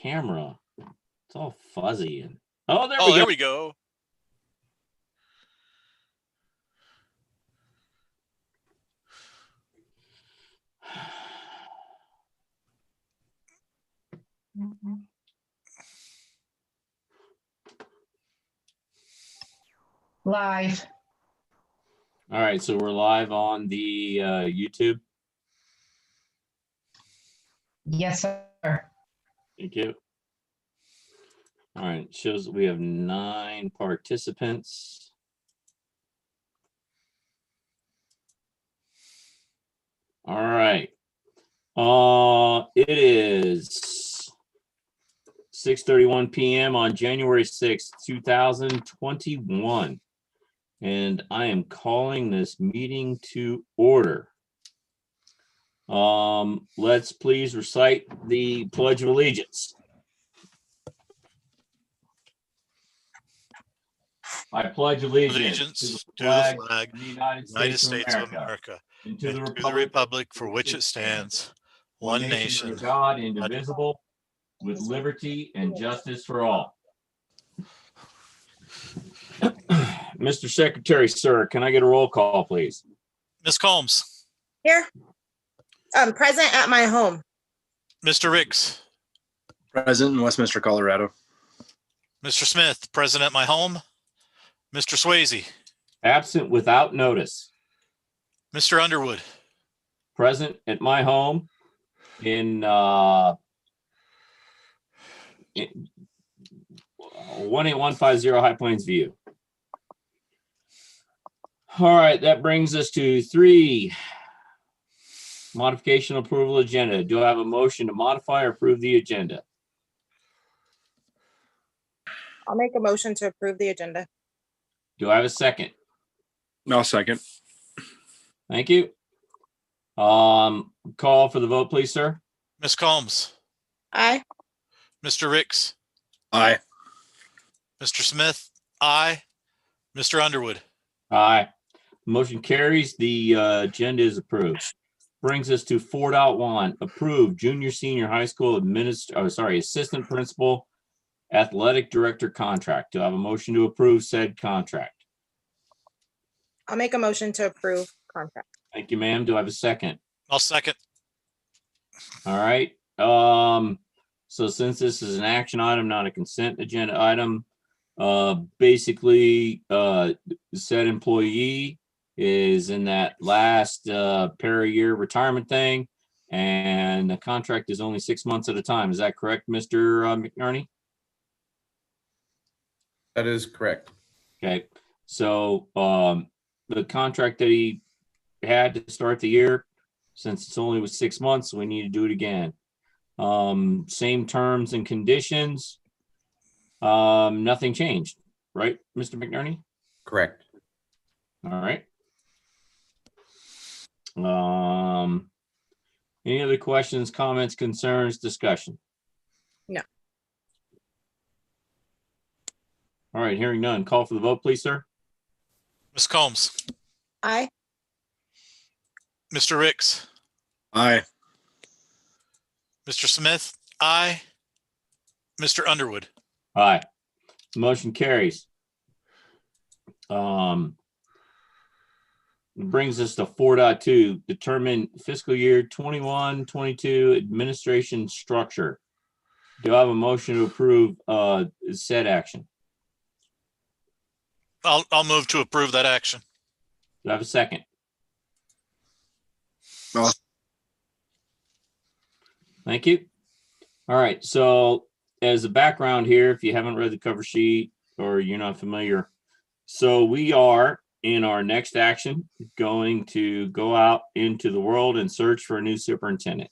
camera. It's all fuzzy. And oh, there Oh, we go. there we go. Live. All right, so we're live on the YouTube. Yes, sir. Thank you. All right, it shows that we have 9 participants. All right. It is 6:31 p.m. on January 6th, 2021. And I am calling this meeting to order. Let's please recite the Pledge of Allegiance. I pledge allegiance to the flag of the United States of America and to the republic for which it stands, one one nation, nation. under God, indivisible, with liberty and justice for all. Mr. Secretary, sir, can I get a roll call, please? Ms. Combs, Here. Present at my home. Mr. Ricks, Present in Westminster, Colorado. Mr. Smith, present at my home. Mr. Swayze, Absent without notice. Mr. Underwood, Present at my home in 18150 High Plains View. All right, that brings us to 3. Modification approval agenda. Do I have a motion to modify or approve the agenda? I'll make a motion to approve the agenda. Do I have a second? I'll second. Thank you. Call for the vote, please, sir. Ms. Combs, Aye. Mr. Ricks, Aye. Mr. Smith, aye. Mr. Underwood, Aye. Motion carries. The agenda is approved. Brings us to 4.1, approve junior senior high school assistant principal athletic director contract. Do I have a motion to approve said contract? I'll make a motion to approve contract. Thank you, ma'am. Do I have a second? I'll second. All right. So since this is an action item, not a consent agenda item, basically, said employee is in that last per-year retirement thing, and the contract is only 6 months at a time. Is that correct, Mr. McNerney? That is correct. Okay, so the contract that he had to start the year, since it's only was 6 months, we need to do it again. Same terms and conditions. Nothing changed, right, Mr. McNerney? Correct. All right. Any other questions, comments, concerns, discussion? No. All right, hearing none. Call for the vote, please, sir. Ms. Combs, Aye. Mr. Ricks, Aye. Mr. Smith, aye. Mr. Underwood, Aye. Motion carries. Brings us to 4.2, determine fiscal year 21-22 administration structure. Do I have a motion to approve said action? I'll move to approve that action. Do I have a second? No. Thank you. All right, so as a background here, if you haven't read the cover sheet or you're not familiar, so we are in our next action going to go out into the world and search for a new superintendent.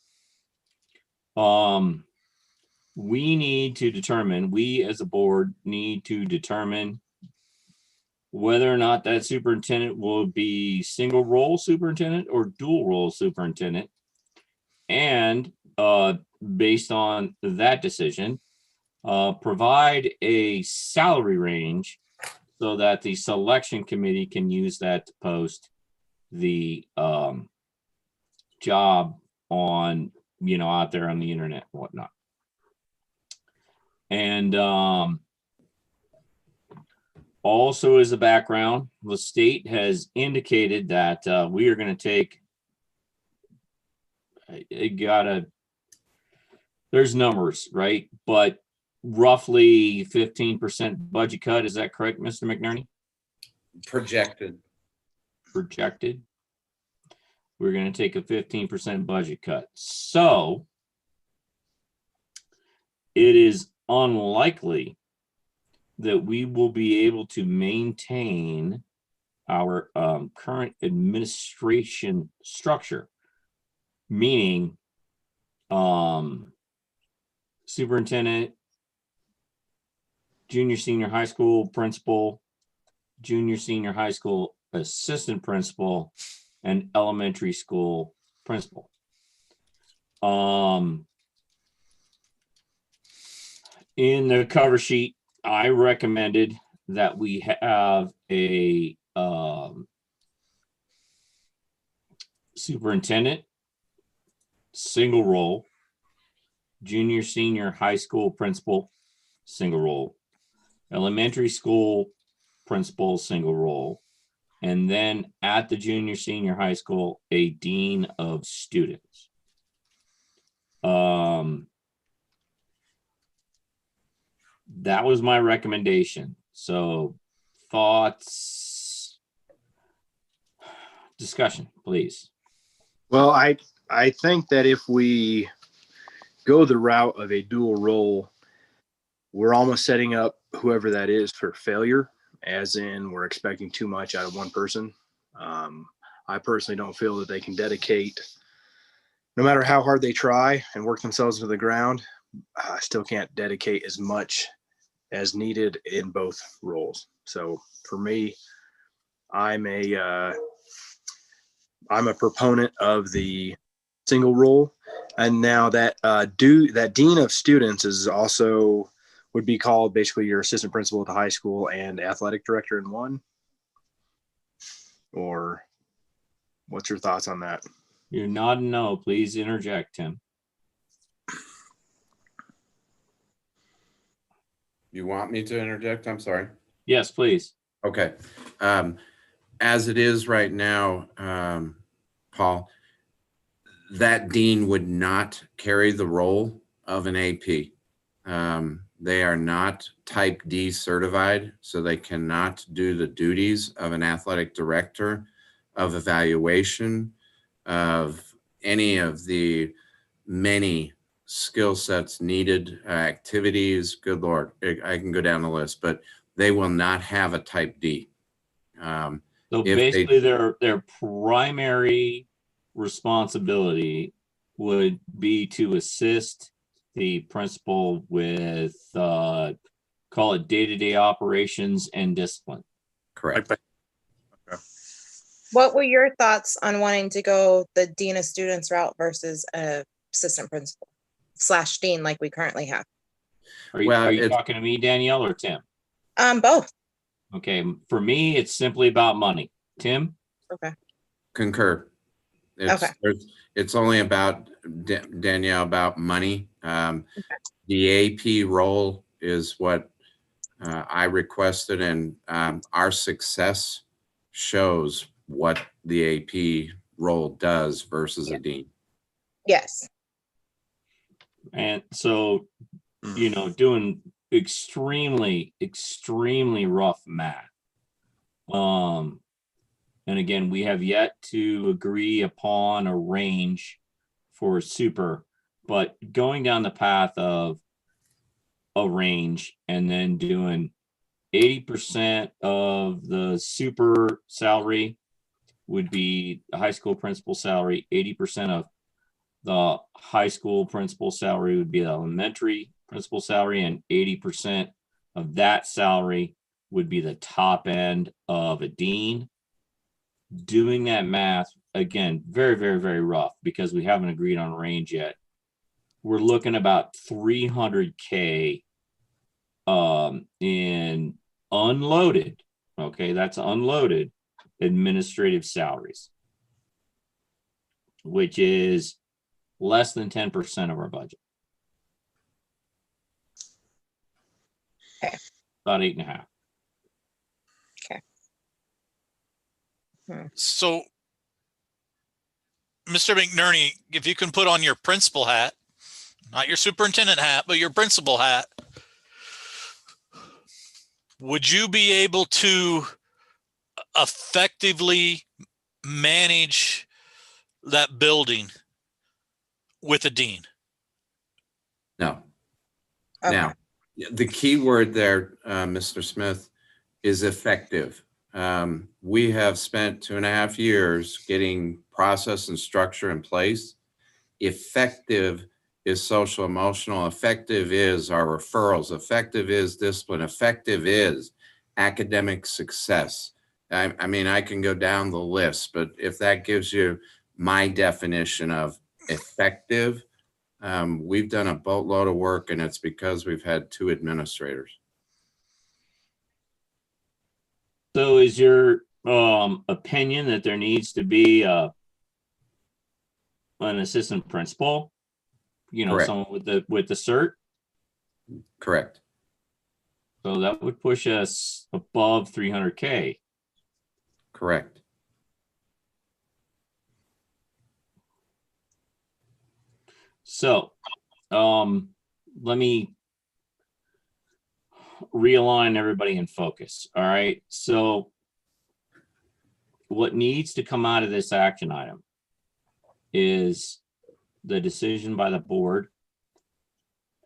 We as a board need to determine whether or not that superintendent will be single role superintendent or dual role superintendent. And based on that decision, provide a salary range so that the selection committee can use that to post the job on, out there on the internet and whatnot. And also as a background, the state has indicated that we are going to take, there's numbers, right? But roughly 15% budget cut. Is that correct, Mr. McNerney? Projected. Projected. We're going to take a 15% budget cut. So it is unlikely that we will be able to maintain our current administration structure, meaning superintendent, junior, senior high school principal, junior, senior high school assistant principal, and elementary school principal. In the cover sheet, I recommended that we have a superintendent, single role, junior, senior high school principal, single role, elementary school principal, single role, and then at the junior, senior high school, a dean of students. That was my recommendation. So thoughts, discussion, please. Well, I think that if we go the route of a dual role, we're almost setting up whoever that is for failure, as in we're expecting too much out of one person. I personally don't feel that they can dedicate, no matter how hard they try and work themselves into the ground, I still can't dedicate as much as needed in both roles. So for me, I'm a proponent of the single role. And now that that dean of students is also would be called basically your assistant principal at the high school and athletic director in one. Or what's your thoughts on that? You're nodding no. Please interject, Tim. You want me to interject? I'm sorry. Yes, please. Okay. As it is right now, Paul, that dean would not carry the role of an AP. They are not type D certified, so they cannot do the duties of an athletic director, of evaluation, of any of the many skill sets needed, activities. Good Lord, I can go down the list, but they will not have a type D. So if basically their primary responsibility would be to assist the principal with call it day-to-day operations and discipline. Correct. What were your thoughts on wanting to go the dean of students route versus assistant principal / dean like we currently have? Are you, Well, are you it's- talking to me, Danielle, or Tim? Both. Okay, for me, it's simply about money. Tim? Okay. Concur. It's only about Danielle, about money. The AP role is what I requested, and our success shows what the AP role does versus a dean. Yes. And so, doing extremely rough math. And again, we have yet to agree upon a range for super, but going down the path of a range and then doing 80% of the super salary would be the high school principal salary, 80% of the high school principal salary would be the elementary principal salary, and 80% of that salary would be the top end of a dean. Doing that math, again, very rough because we haven't agreed on a range yet. We're looking about $300K in unloaded, okay, that's unloaded administrative salaries, which is less than 10% of our budget. About 8.5. So, Mr. McNerney, if you can put on your principal hat, not your superintendent hat, but your principal hat, would you be able to effectively manage that building with a dean? No. Okay. Now, the key word there, Mr. Smith, is effective. We have spent 2.5 years getting process and structure in place. Effective is social emotional. Effective is our referrals. Effective is discipline. Effective is academic success. I mean, I can go down the list, but if that gives you my definition of effective, we've done a boatload of work, and it's because we've had 2 administrators. So is your opinion that there needs to be an assistant principal? You know, Correct. someone with the cert? Correct. So that would push us above 300K. Correct. So, let me realign everybody in focus. All right. So what needs to come out of this action item is the decision by the board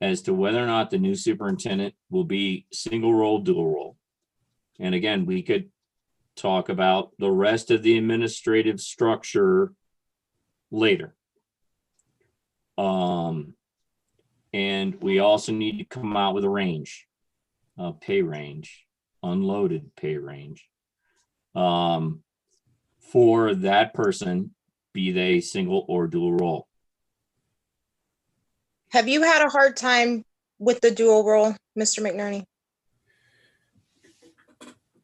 as to whether or not the new superintendent will be single role, dual role. And again, we could talk about the rest of the administrative structure later. And we also need to come out with a range, pay range, unloaded pay range, for that person, be they single or dual role. Have you had a hard time with the dual role, Mr. McNerney?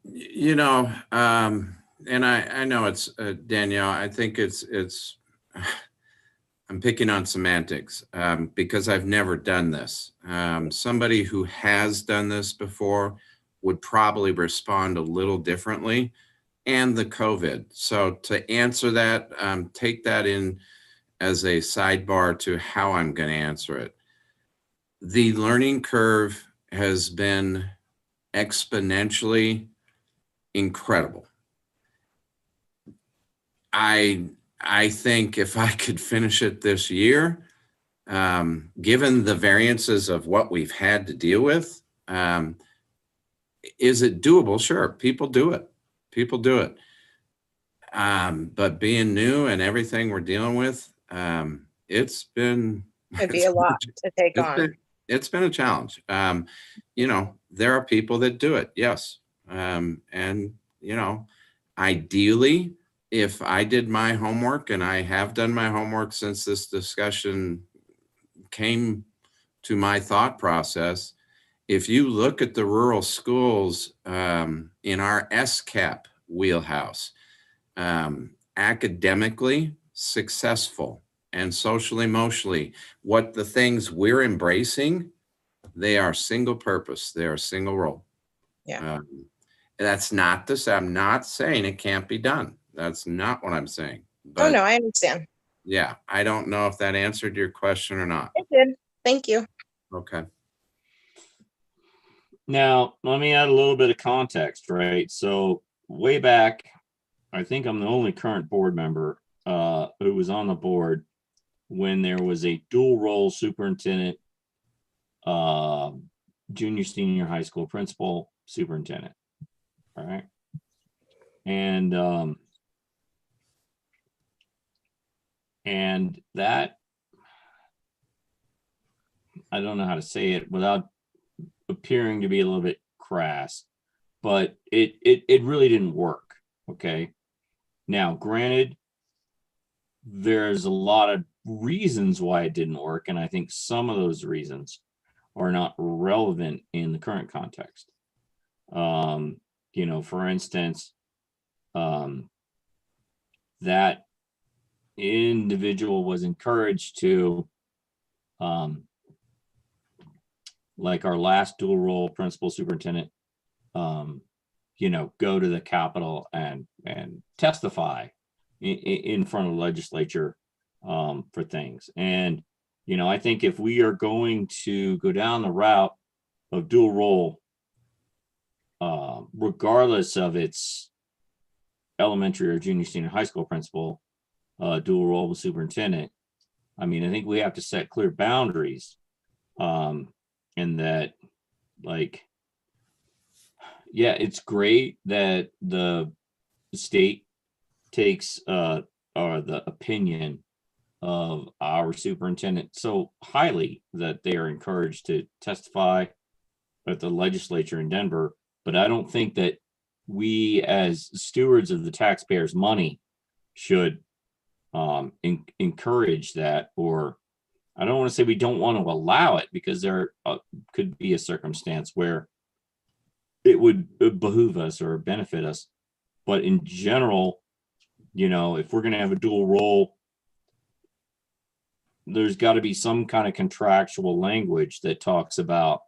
You know, and I know it's Danielle, I think it's I'm picking on semantics because I've never done this. Somebody who has done this before would probably respond a little differently, and the COVID. So to answer that, take that in as a sidebar to how I'm going to answer it. The learning curve has been exponentially incredible. I think if I could finish it this year, given the variances of what we've had to deal with, is it doable? Sure, people do it. People do it. But being new and everything we're dealing with, it's been It'd be a lot to take on. It's been a challenge. You know, there are people that do it, yes. And, you know, ideally, if I did my homework, and I have done my homework since this discussion came to my thought process, if you look at the rural schools in our SCAP wheelhouse, academically successful and socially, emotionally, what the things we're embracing, they are single purpose. They are single role. Yeah. That's not to say, I'm not saying it can't be done. That's not what I'm saying. But, Oh, no, I understand. yeah, I don't know if that answered your question or not. It did. Thank you. Okay. Now, let me add a little bit of context, right? So way back, I think I'm the only current board member who was on the board when there was a dual role superintendent, junior, senior high school principal, superintendent. All right. And that, I don't know how to say it without appearing to be a little bit crass, but it really didn't work. Okay. Now, granted, there's a lot of reasons why it didn't work, and I think some of those reasons are not relevant in the current context. You know, for instance, that individual was encouraged to, like our last dual role principal superintendent, go to the Capitol and testify in front of the legislature for things. And, I think if we are going to go down the route of dual role, regardless of its elementary or junior senior high school principal, dual role with superintendent, I think we have to set clear boundaries. And that, like, yeah, it's great that the state takes or the opinion of our superintendent so highly that they are encouraged to testify at the legislature in Denver. But I don't think that we, as stewards of the taxpayers' money, should encourage that. Or I don't want to say we don't want to allow it, because there could be a circumstance where it would behoove us or benefit us. But in general, if we're going to have a dual role, there's got to be some kind of contractual language that talks about,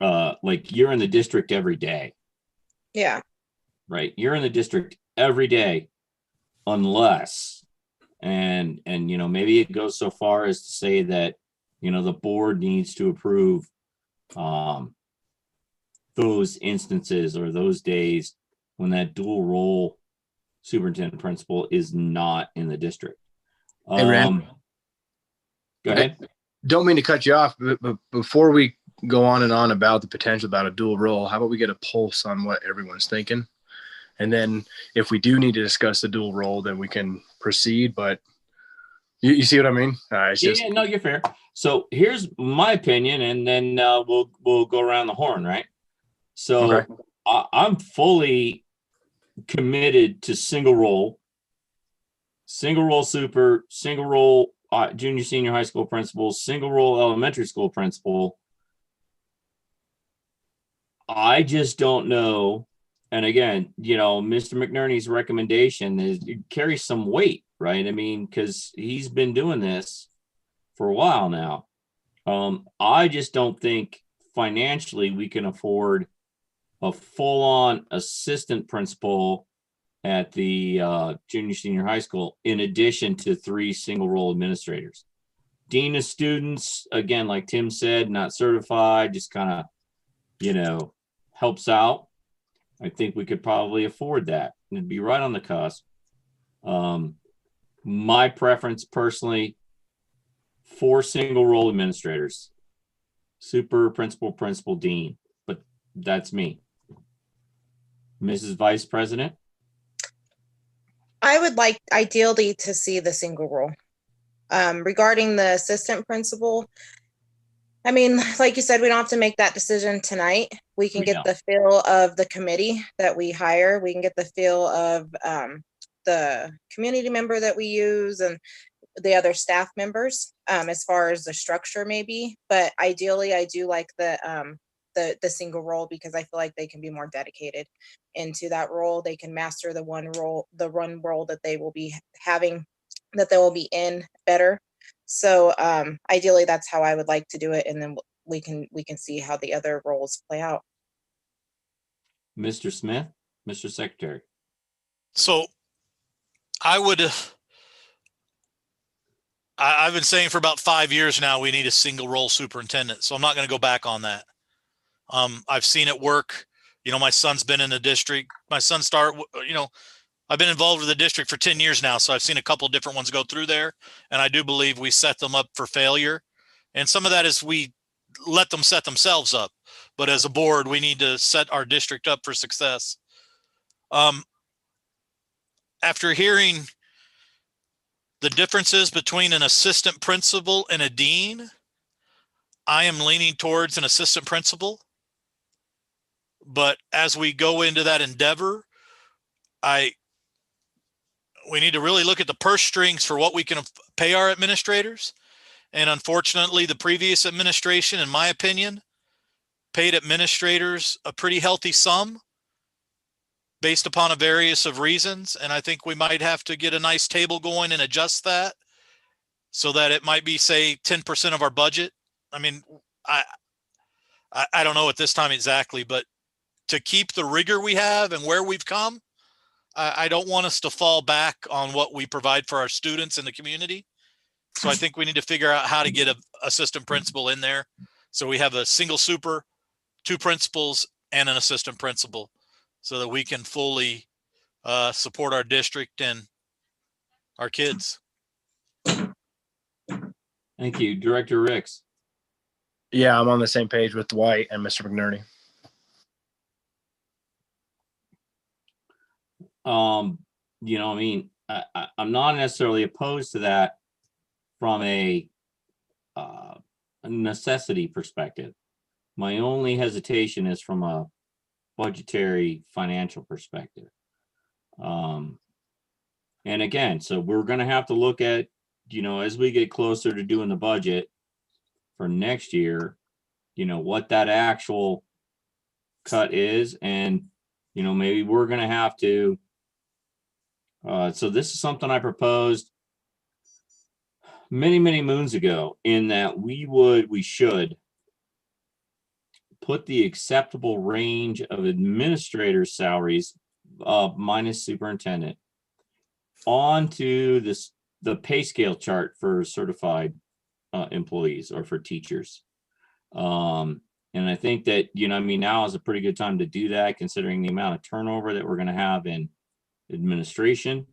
like, you're in the district every day, Yeah. right? You're in the district every day, unless, and maybe it goes so far as to say that, the board needs to approve those instances or those days when that dual role superintendent principal is not in the district. Hey, Rand. Go ahead. Don't mean to cut you off, but before we go on and on about the potential about a dual role, how about we get a pulse on what everyone's thinking? And then if we do need to discuss the dual role, then we can proceed. But you see what I mean? Yeah, no, you're fair. So here's my opinion, and then we'll go around the horn, right? So Okay. I'm fully committed to single role super, single role junior senior high school principal, single role elementary school principal. I just don't know. And again, Mr. McNerney's recommendation it carries some weight, right? Because he's been doing this for a while now. I just don't think financially we can afford a full-on assistant principal at the junior senior high school, in addition to 3 single role administrators. Dean of students, again, like Tim said, not certified, just kind of, helps out. I think we could probably afford that. It'd be right on the cusp. My preference personally, 4 single role administrators, super principal, dean, but that's me. Mrs. Vice President? I would like ideally to see the single role. Regarding the assistant principal, like you said, we don't have to make that decision tonight. We can get the feel of the committee that we hire. We can get the feel of the community member that we use and the other staff members, as far as the structure maybe. But ideally, I do like the single role, because I feel like they can be more dedicated into that role. They can master the one role that they will be having, that they will be in better. So ideally, that's how I would like to do it, and then we can see how the other roles play out. Mr. Smith, Mr. Secretary. So I've been saying for about 5 years now, we need a single role superintendent. So I'm not going to go back on that. I've seen it work. My son's been in the district. My son I've been involved with the district for 10 years now. So I've seen a couple of different ones go through there. And I do believe we set them up for failure. And some of that is we let them set themselves up. But as a board, we need to set our district up for success. After hearing the differences between an assistant principal and a dean, I am leaning towards an assistant principal. But as we go into that endeavor, we need to really look at the purse strings for what we can pay our administrators. And unfortunately, the previous administration, in my opinion, paid administrators a pretty healthy sum based upon a various of reasons. And I think we might have to get a nice table going and adjust that so that it might be, say, 10% of our budget. I don't know at this time exactly, but to keep the rigor we have and where we've come, I don't want us to fall back on what we provide for our students in the community. So I think we need to figure out how to get a assistant principal in there. So we have a single super, 2 principals, and an assistant principal, so that we can fully support our district and our kids. Thank you, Director Ricks. Yeah, I'm on the same page with Dwight and Mr. McNerney. You know, I mean, I'm not necessarily opposed to that from a necessity perspective. My only hesitation is from a budgetary financial perspective. And again, so we're going to have to look at, you know, as we get closer to doing the budget for next year, you know, what that actual cut is. And, you know, maybe we're going to have to, so this is something I proposed many, many moons ago, in that we should put the acceptable range of administrator salaries, minus superintendent, onto the pay scale chart for certified employees or for teachers. And I think that, you know, I mean, now is a pretty good time to do that, considering the amount of turnover that we're going to have in administration.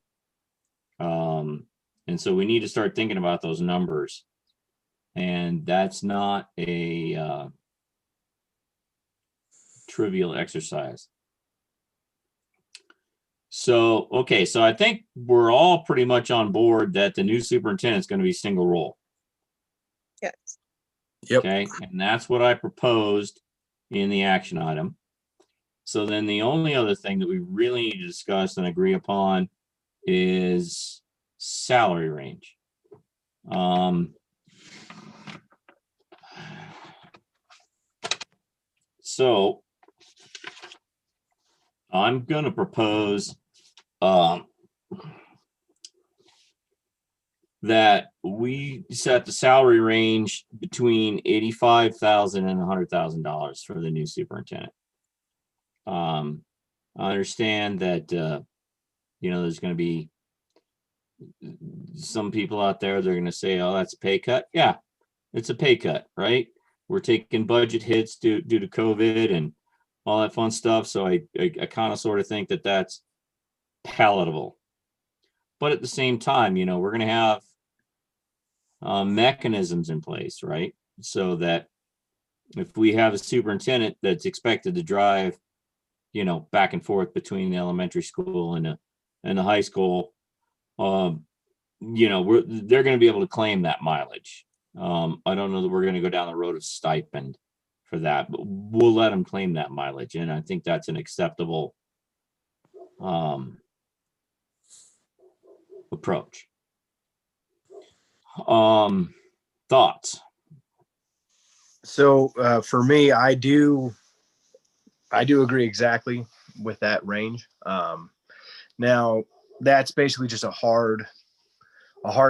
And so we need to start thinking about those numbers. And that's not a trivial exercise. So, okay, so I think we're all pretty much on board that the new superintendent is going to be single role. Yes. Yep. Okay, and that's what I proposed in the action item. So then the only other thing that we really need to discuss and agree upon is salary range. So I'm going to propose that we set the salary range between $85,000 and $100,000 for the new superintendent. I understand that, you know, there's going to be some people out there, they're going to say, oh, that's a pay cut. Yeah, it's a pay cut, right? We're taking budget hits due to COVID and all that fun stuff. So I kind of sort of think that that's palatable. But at the same time, you know, we're going to have mechanisms in place, right? So that if we have a superintendent that's expected to drive, you know, back and forth between the elementary school and the high school, you know, they're going to be able to claim that mileage. I don't know that we're going to go down the road of stipend for that, but we'll let them claim that mileage. And I think that's an acceptable approach. Thoughts? So for me, I do agree exactly with that range. Now that's basically just a hard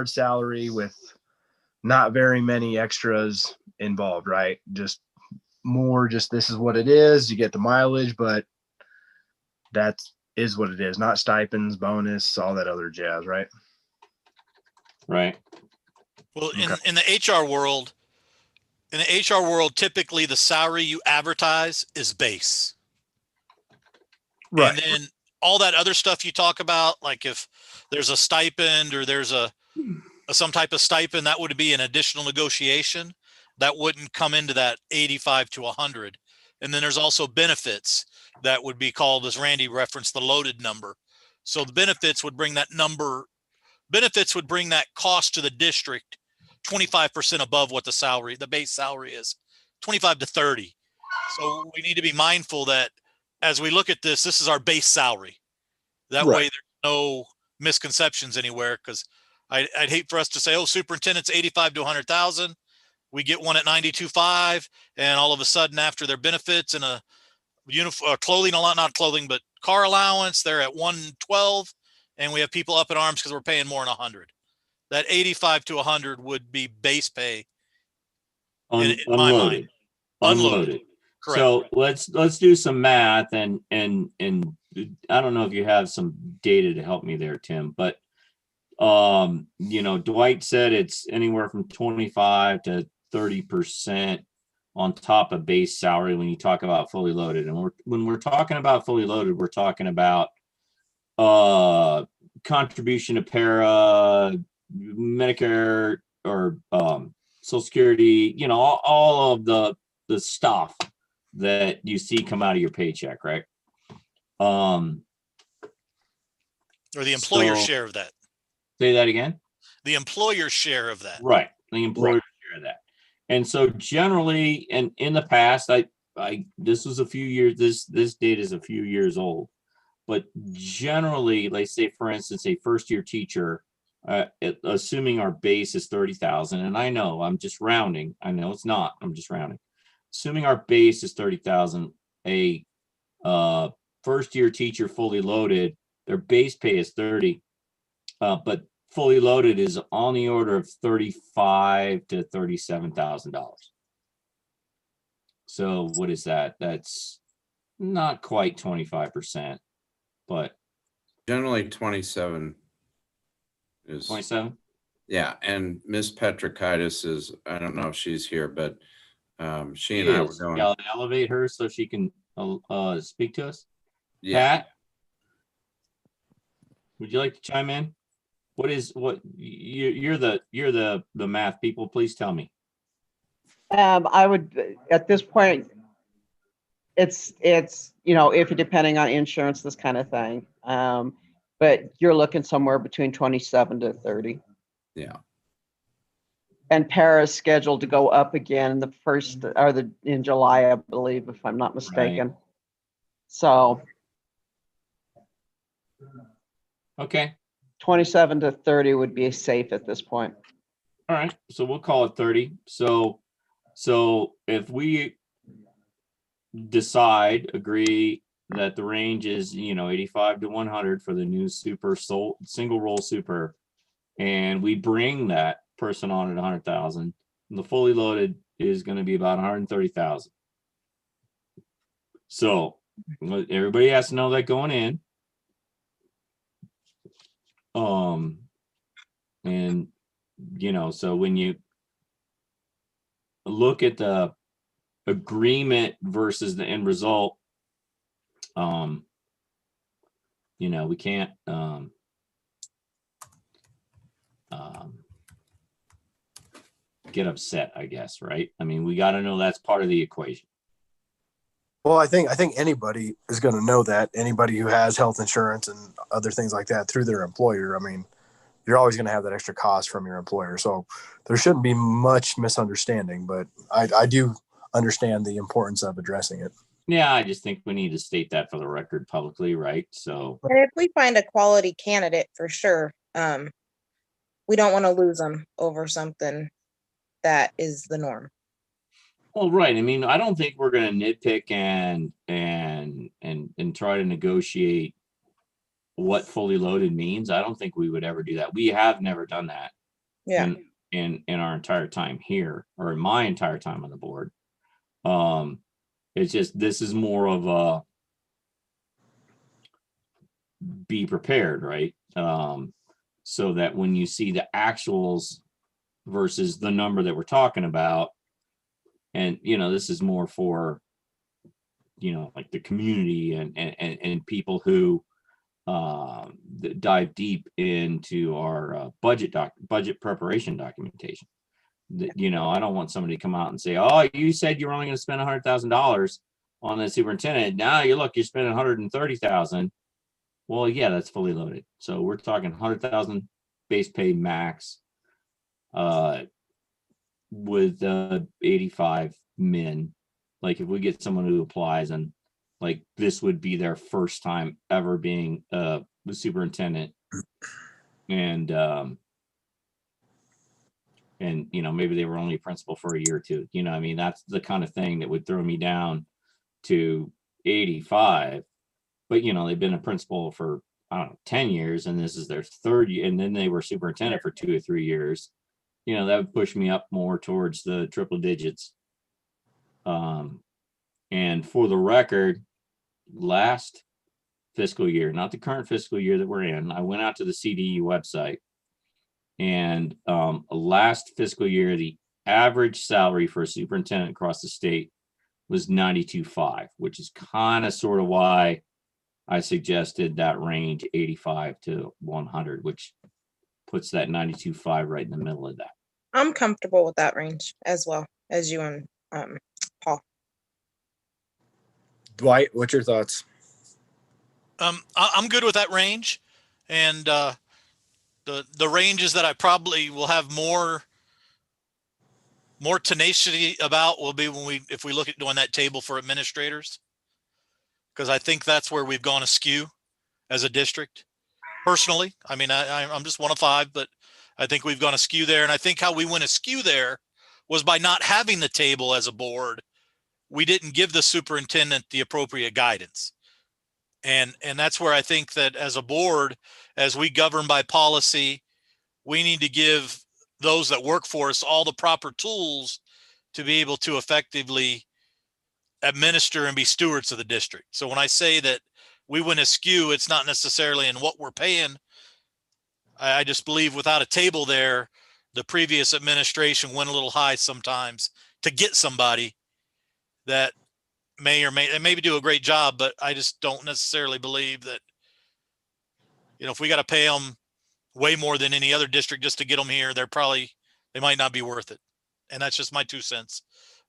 salary with not very many extras involved, right? Just this is what it is. You get the mileage, but that is what it is. Not stipends, bonus, all that other jazz, right? Right. Well, in the HR world, typically the salary you advertise is base. Right. And then all that other stuff you talk about, like if there's a stipend or there's some type of stipend, that would be an additional negotiation. That wouldn't come into that 85 to 100. And then there's also benefits that would be called, as Randy referenced, the loaded number. So the benefits would bring that cost to the district 25% above what the base salary is, 25 to 30. So we need to be mindful that as we look at this is our base salary. That way there's no misconceptions anywhere, because I'd hate for us to say, oh, superintendent's 85 to 100,000. We get one at 92.5, and all of a sudden after their benefits and a uniform, clothing, not clothing, but car allowance, they're at 112, and we have people up in arms because we're paying more than 100. That 85 to 100 would be base pay. In my mind. Unloaded. Correct. So let's do some math and I don't know if you have some data to help me there, Tim, but Dwight said it's anywhere from 25 to 30% on top of base salary when you talk about fully loaded. And when we're talking about fully loaded, we're talking about contribution to para, Medicare, or Social Security, all of the stuff that you see come out of your paycheck, right? Or the employer So- share of that. Say that again. The employer share of that. Right. The employer share of that. And so generally, and in the past, this was a few years, this data is a few years old, but generally, let's say, for instance, a first year teacher, assuming our base is 30,000, and I know I'm just rounding. I know it's not, I'm just rounding. Assuming our base is 30,000, a first year teacher fully loaded, their base pay is 30, but fully loaded is on the order of $35,000 to $37,000. So what is that? That's not quite 25%, but Generally 27 is, 27. yeah. And Miss Petrikaitis is, I don't know if she's here, but she and She I were is. going, Yeah, I'll elevate her so she can speak to us. yeah. Pat, would you like to chime in? You're the math people. Please tell me. I would, at this point, it's, if you're depending on insurance, this kind of thing. But you're looking somewhere between 27 to 30. Yeah. And para is scheduled to go up again in July, I believe, if I'm not mistaken. So Okay. 27 to 30 would be safe at this point. All right. So we'll call it 30. So if we agree that the range is, 85 to 100 for the new single roll super, and we bring that person on at 100,000, the fully loaded is going to be about 130,000. So everybody has to know that going in. And so when you look at the agreement versus the end result, we can't get upset, I guess, right? I mean, we got to know that's part of the equation. Well, I think anybody is going to know that. Anybody who has health insurance and other things like that through their employer. I mean, you're always going to have that extra cost from your employer. So there shouldn't be much misunderstanding, but I do understand the importance of addressing it. Yeah, I just think we need to state that for the record publicly, right? So, And if we find a quality candidate, for sure, we don't want to lose them over something that is the norm. well, right. I mean, I don't think we're going to nitpick and try to negotiate what fully loaded means. I don't think we would ever do that. We have never done that. Yeah. In our entire time here, or in my entire time on the board. It's just, this is more of a be prepared, right? So that when you see the actuals versus the number that we're talking about, and this is more for like the community and people who that dive deep into our budget preparation documentation. I don't want somebody to come out and say, oh, you said you were only going to spend $100,000 on the superintendent. Now you're spending 130,000. Well, yeah, that's fully loaded. So we're talking 100,000 base pay max, with 85 min. Like if we get someone who applies and like this would be their first time ever being the superintendent, and maybe they were only a principal for a year or two. I mean, that's the kind of thing that would throw me down to 85. But they've been a principal for, I don't know, 10 years, and this is their third year, and then they were superintendent for 2 or 3 years. That would push me up more towards the triple digits. And for the record, last fiscal year, not the current fiscal year that we're in, I went out to the CDE website, and last fiscal year, the average salary for a superintendent across the state was 92.5, which is kind of sort of why I suggested that range 85 to 100, which puts that 92.5 right in the middle of that. I'm comfortable with that range as well as you and Paul. Dwight, what's your thoughts? I'm good with that range, and the ranges that I probably will have more tenacity about will be if we look at doing that table for administrators, because I think that's where we've gone askew as a district. Personally, I mean, I'm just one of five, but I think we've gone askew there, and I think how we went askew there was by not having the table as a board. We didn't give the superintendent the appropriate guidance. And that's where I think that as a board, as we govern by policy, we need to give those that work for us all the proper tools to be able to effectively administer and be stewards of the district. So when I say that we went askew, it's not necessarily in what we're paying. I just believe without a table there, the previous administration went a little high sometimes to get somebody that may or may maybe do a great job, but I just don't necessarily believe that, if we got to pay them way more than any other district just to get them here, they might not be worth it. And that's just my 2 cents.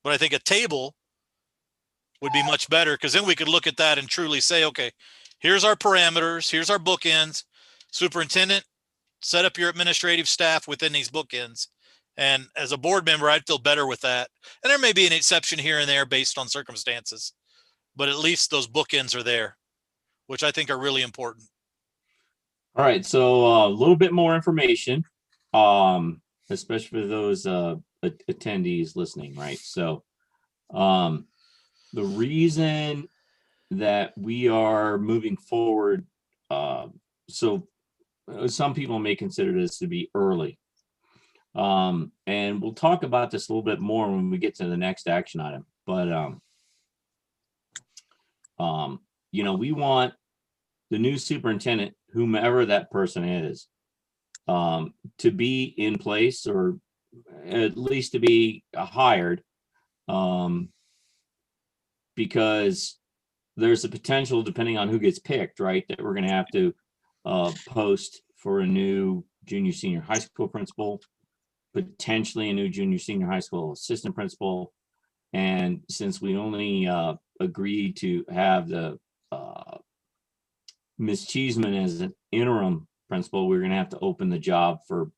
But I think a table would be much better, because then we could look at that and truly say, okay, here's our parameters, here's our bookends. Superintendent, set up your administrative staff within these bookends. And as a board member, I'd feel better with that. And there may be an exception here and there based on circumstances, but at least those bookends are there, which I think are really important. All right, so a little bit more information, especially for those attendees listening, right? So the reason that we are moving forward, so some people may consider this to be early. And we'll talk about this a little bit more when we get to the next action item. But, we want the new superintendent, whomever that person is, to be in place, or at least to be hired, because there's a potential, depending on who gets picked, right, that we're going to have to post for a new junior senior high school principal, potentially a new junior senior high school assistant principal. And since we only agreed to have the Ms. Cheeseman as an interim principal, we're going to have to open the job for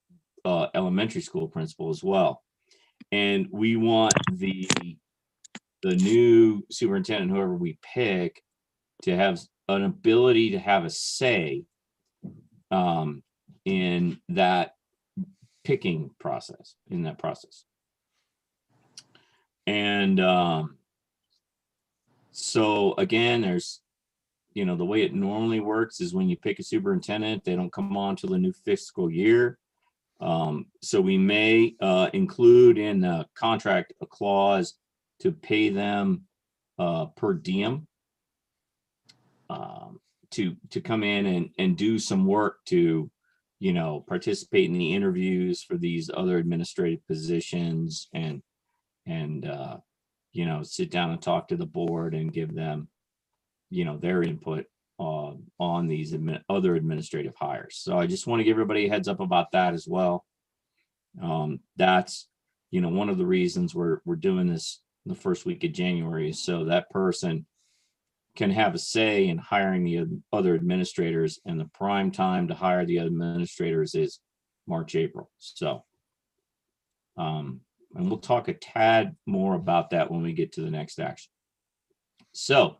elementary school principal as well. And we want the new superintendent, whoever we pick, to have an ability to have a say in that picking process, And so again, there's, the way it normally works is when you pick a superintendent, they don't come on till the new fiscal year. So we may include in the contract a clause to pay them per diem to come in and do some work to, participate in the interviews for these other administrative positions, and sit down and talk to the board and give them, their input on these other administrative hires. So I just want to give everybody a heads up about that as well. That's, one of the reasons we're doing this the first week of January, so that person can have a say in hiring the other administrators, and the prime time to hire the other administrators is March, April. So, and we'll talk a tad more about that when we get to the next action. So,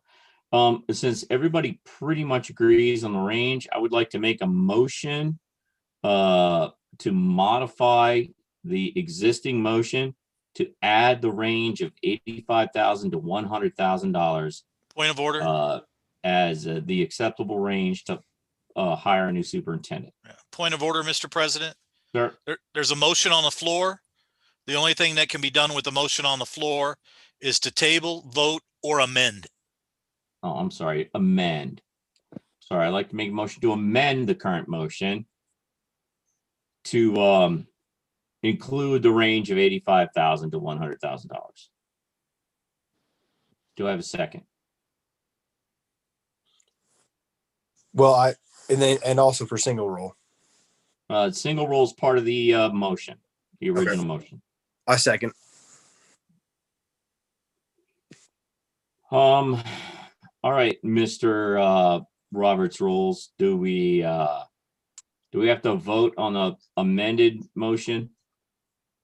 since everybody pretty much agrees on the range, I would like to make a motion to modify the existing motion to add the range of $85,000 to $100,000 Point of order. as the acceptable range to hire a new superintendent. Point of order, Mr. President. Sure. There's a motion on the floor. The only thing that can be done with the motion on the floor is to table, vote, or amend. Oh, I'm sorry, amend. Sorry, I'd like to make a motion to amend the current motion to include the range of $85,000 to $100,000. Do I have a second? Well, and also for single roll. Single roll is part of the motion, the original motion. I second. All right, Mr. Roberts rules. Do we have to vote on the amended motion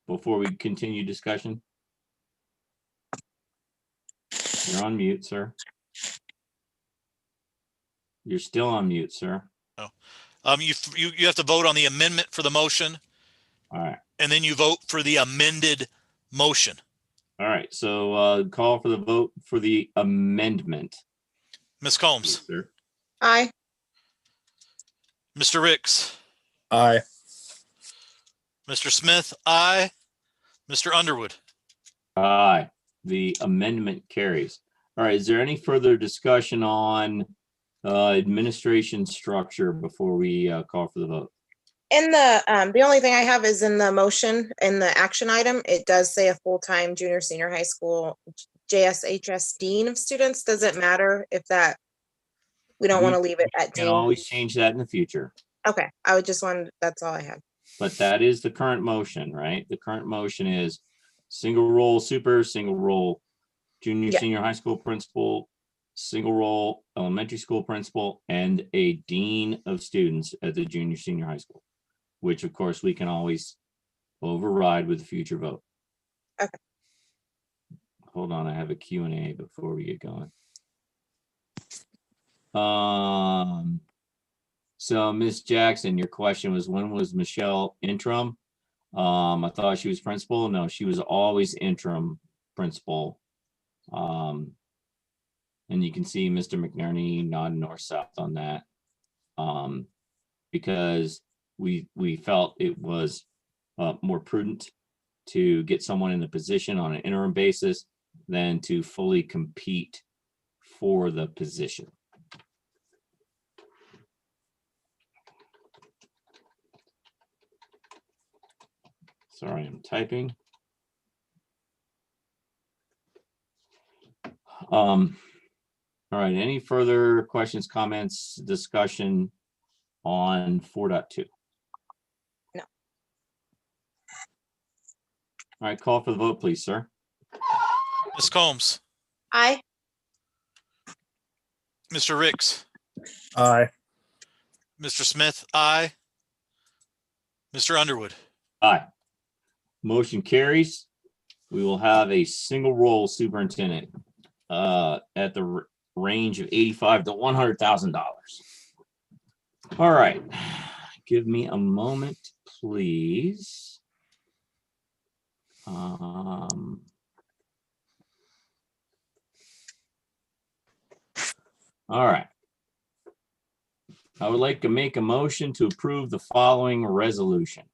before we continue discussion? You're on mute, sir. You're still on mute, sir. You have to vote on the amendment for the motion, All right. and then you vote for the amended motion. All right. So call for the vote for the amendment. Ms. Combs, Please, sir. Aye. Mr. Ricks, Aye. Mr. Smith, aye. Mr. Underwood. Aye. The amendment carries. All right. Is there any further discussion on administration structure before we call for the vote? In the only thing I have is in the motion, in the action item, it does say a full-time junior, senior high school JSHS Dean of Students. Does it matter if that, we don't want to leave it at Can Dean? always change that in the future. Okay, I would just want, that's all I had. But that is the current motion, right? The current motion is single role super, single role junior, Yeah. senior high school principal, single role elementary school principal, and a dean of students at the junior, senior high school, which of course we can always override with a future vote. Okay. Hold on, I have a Q&A before we get going. So Ms. Jackson, your question was, when was Michelle interim? I thought she was principal. No, she was always interim principal. And you can see Mr. McNerney nodding north-south on that. Because we felt it was more prudent to get someone in the position on an interim basis than to fully compete for the position. Sorry, I'm typing. All right, any further questions, comments, discussion on 4.2? No. All right, call for the vote, please, sir. Ms. Combs, Aye. Mr. Ricks, Aye. Mr. Smith, aye. Mr. Underwood. Aye. Motion carries. We will have a single role superintendent at the range of $85,000 to $100,000. All right, give me a moment, please. All right. I would like to make a motion to approve the following resolution.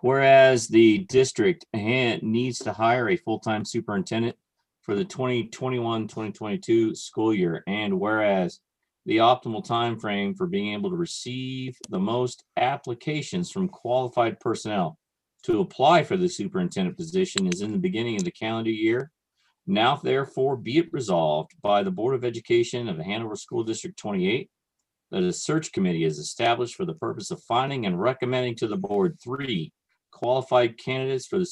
Whereas the district needs to hire a full-time superintendent for the 2021-2022 school year, and whereas the optimal time frame for being able to receive the most applications from qualified personnel to apply for the superintendent position is in the beginning of the calendar year. Now therefore be it resolved by the Board of Education of the Hanover School District 28 that a search committee is established for the purpose of finding and recommending to the board 3 qualified candidates for the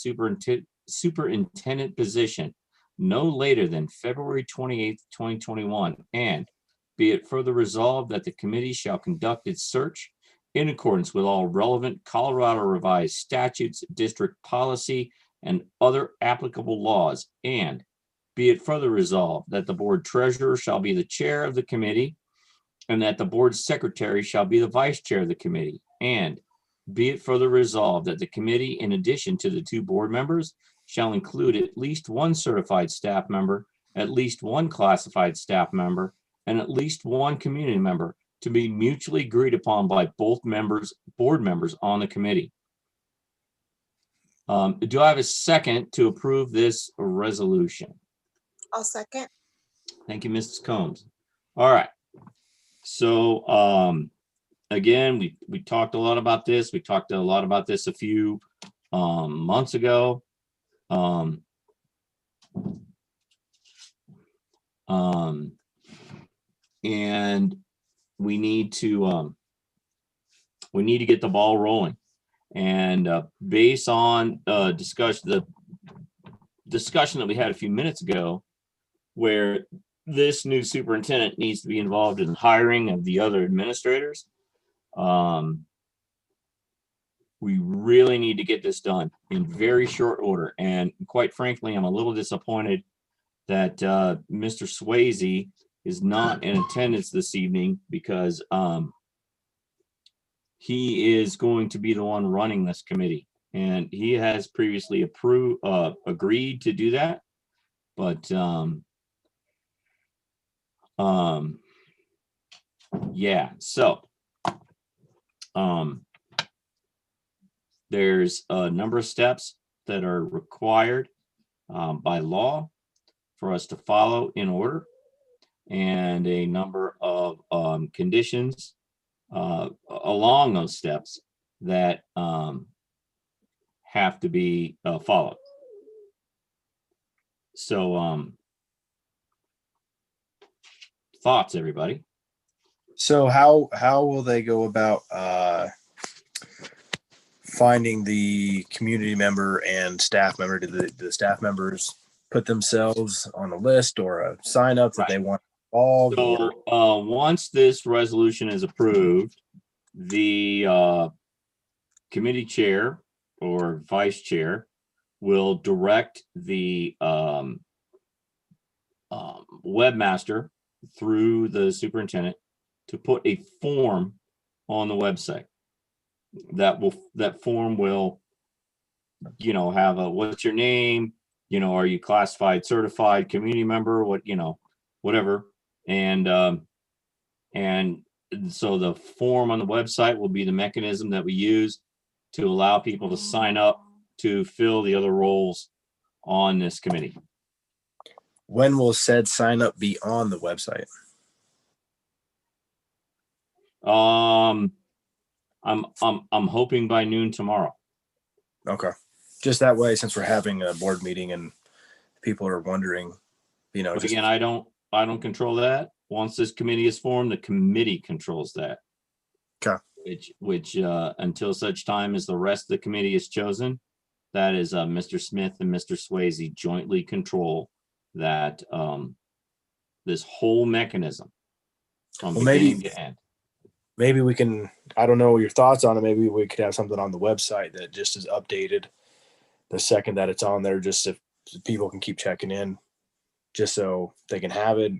superintendent position no later than February 28th, 2021. And be it further resolved that the committee shall conduct its search in accordance with all relevant Colorado revised statutes, district policy, and other applicable laws. And be it further resolved that the board treasurer shall be the chair of the committee and that the board secretary shall be the vice chair of the committee. And be it further resolved that the committee, in addition to the 2 board members, shall include at least 1 certified staff member, at least 1 classified staff member, and at least 1 community member to be mutually agreed upon by both board members on the committee. Do I have a second to approve this resolution? I'll second. Thank you, Mrs. Combs. All right. So, again, we talked a lot about this. We talked a lot about this a few months ago. And we need to get the ball rolling. And based on the discussion that we had a few minutes ago, where this new superintendent needs to be involved in hiring of the other administrators, we really need to get this done in very short order. And quite frankly, I'm a little disappointed that Mr. Swayze is not in attendance this evening, because he is going to be the one running this committee, and he has previously agreed to do that. But yeah, so there's a number of steps that are required by law for us to follow in order, and a number of conditions along those steps that have to be followed. So thoughts, everybody? So how will they go about finding the community member and staff member? Do the staff members put themselves on a list or a sign up that they want involved? So once this resolution is approved, the committee chair or vice chair will direct the webmaster through the superintendent to put a form on the website. That form will, have a, what's your name? Are you classified, certified, community member? Whatever. And so the form on the website will be the mechanism that we use to allow people to sign up to fill the other roles on this committee. When will said sign up be on the website? I'm hoping by noon tomorrow. Okay. Just that way, since we're having a board meeting and people are wondering, But just again, I don't control that. Once this committee is formed, the committee controls that. Okay. Which until such time as the rest of the committee is chosen, that is Mr. Smith and Mr. Swayze jointly control that this whole mechanism from Well, beginning to end. maybe we can, I don't know your thoughts on it. Maybe we could have something on the website that just is updated the second that it's on there, just if people can keep checking in, just so they can have it,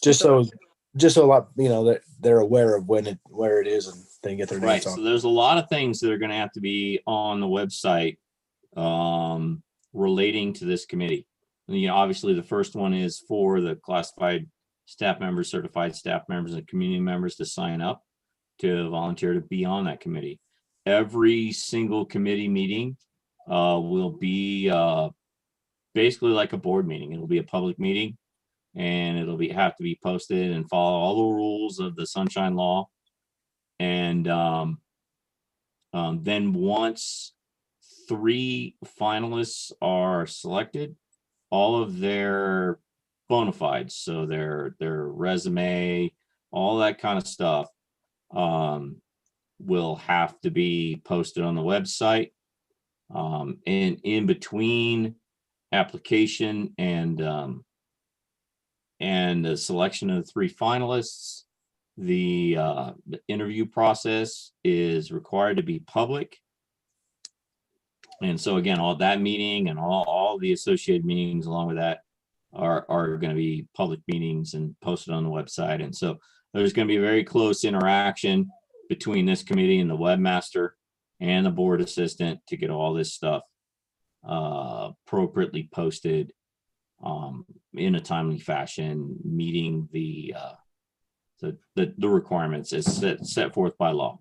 just so a lot, that they're aware of where it is and they can get their Right. notes on. So there's a lot of things that are going to have to be on the website relating to this committee. Obviously the first one is for the classified staff members, certified staff members, and community members to sign up to volunteer to be on that committee. Every single committee meeting will be basically like a board meeting. It'll be a public meeting, and it'll have to be posted and follow all the rules of the Sunshine Law. And then once 3 finalists are selected, all of their bona fides, so their resume, all that kind of stuff, will have to be posted on the website. And in between application and the selection of the 3 finalists, the interview process is required to be public. And so again, all that meeting and all the associated meetings along with that are going to be public meetings and posted on the website. And so there's going to be a very close interaction between this committee and the webmaster and the board assistant to get all this stuff appropriately posted in a timely fashion, meeting the requirements as set forth by law.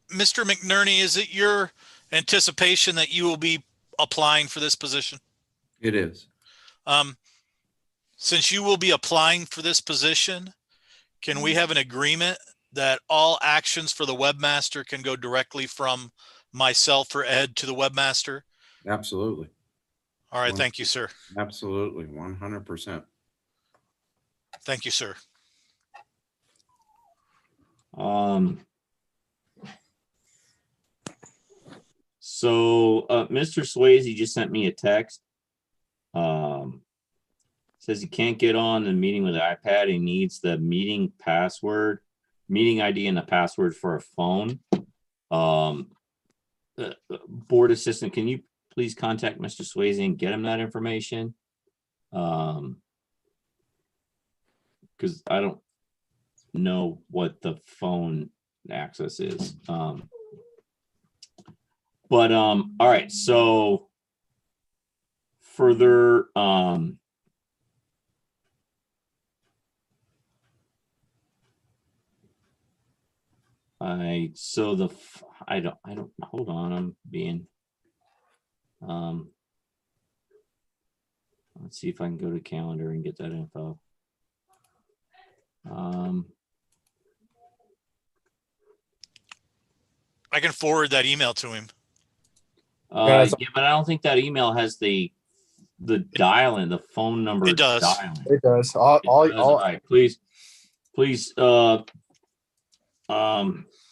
Mr. McNerney, is it your anticipation that you will be applying for this position? It is. Since you will be applying for this position, can we have an agreement that all actions for the webmaster can go directly from myself or Ed to the webmaster? Absolutely. All right. Thank you, sir. Absolutely. 100%. Thank you, sir. So Mr. Swayze just sent me a text. Says he can't get on the meeting with the iPad. He needs the meeting password, meeting ID, and the password for a phone. Board assistant, can you please contact Mr. Swayze and get him that information? Because I don't know what the phone access is. All right, so further I don't hold on, I'm being let's see if I can go to calendar and get that info. I can forward that email to him. Yeah, but I don't think that email has the dial-in, the phone number. It does. Dial-in. It does. All right, please,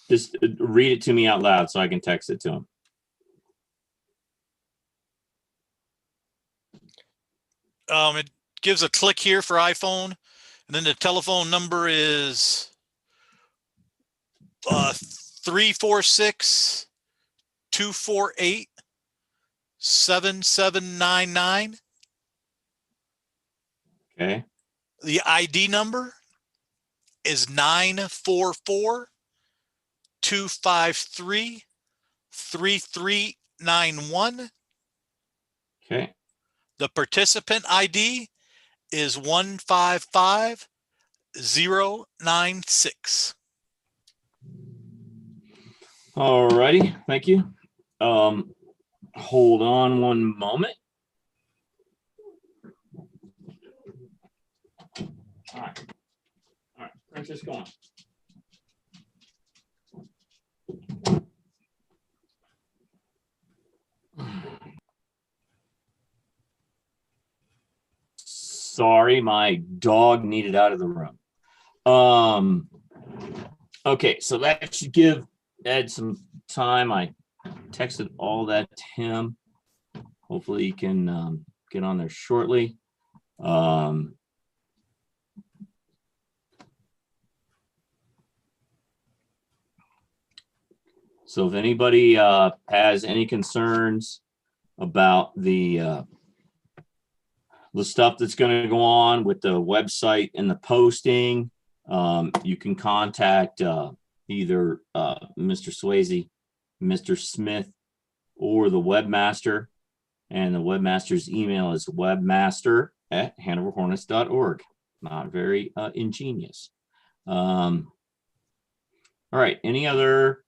just read it to me out loud so I can text it to him. It gives a click here for iPhone, and then the telephone number is 346-248-7799. Okay. The ID number is 944-253-3391. Okay. The participant ID is 155096. All righty, thank you. Hold on one moment. All right, Francisco on. Sorry, my dog needed out of the room. Okay, so that should give Ed some time. I texted all that to him. Hopefully he can get on there shortly. So if anybody has any concerns about the stuff that's going to go on with the website and the posting, you can contact either Mr. Swayze, Mr. Smith, or the webmaster. And the webmaster's email is webmaster@hanoverhornets.org. Not very ingenious. All right. Any other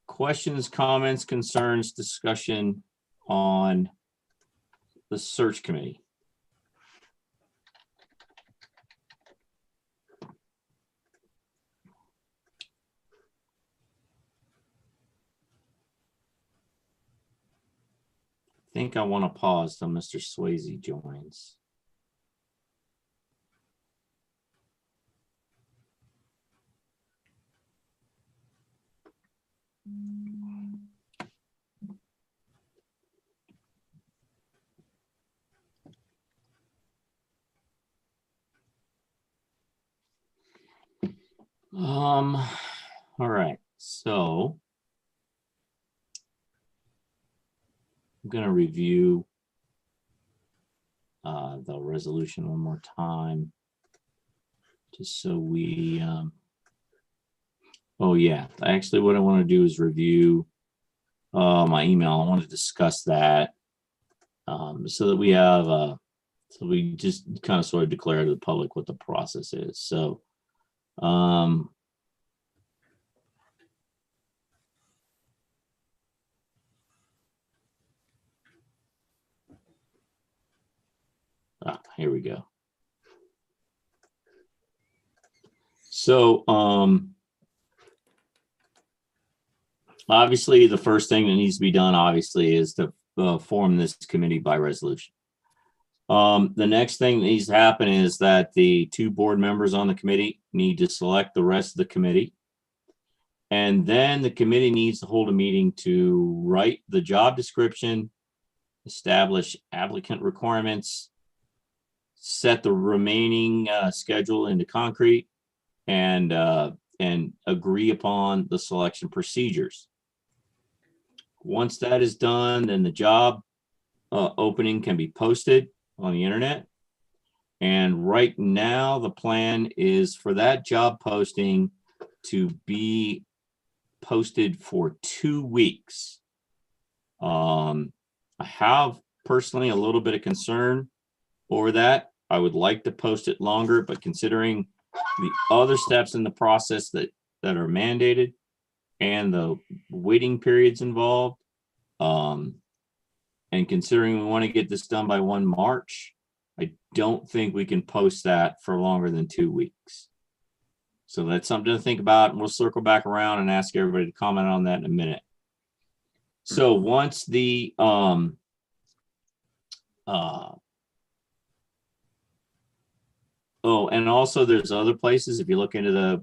questions, comments, concerns, discussion on the search committee? I think I want to pause till Mr. Swayze joins. All right, so I'm going to review the resolution one more time, just so we, oh yeah, actually what I want to do is review my email. I want to discuss that so that we have, so we just kind of sort of declare to the public what the process is. So, Here we go. So, obviously, the first thing that needs to be done, obviously, is to form this committee by resolution. The next thing that needs to happen is that the 2 board members on the committee need to select the rest of the committee. And then the committee needs to hold a meeting to write the job description, establish applicant requirements, set the remaining schedule into concrete, and agree upon the selection procedures. Once that is done, then the job opening can be posted on the internet. And right now, the plan is for that job posting to be posted for 2 weeks. I have personally a little bit of concern over that. I would like to post it longer, but considering the other steps in the process that are mandated and the waiting periods involved, and considering we want to get this done by 1 March, I don't think we can post that for longer than 2 weeks. So that's something to think about, and we'll circle back around and ask everybody to comment on that in a minute. So once the oh, and also there's other places, if you look into the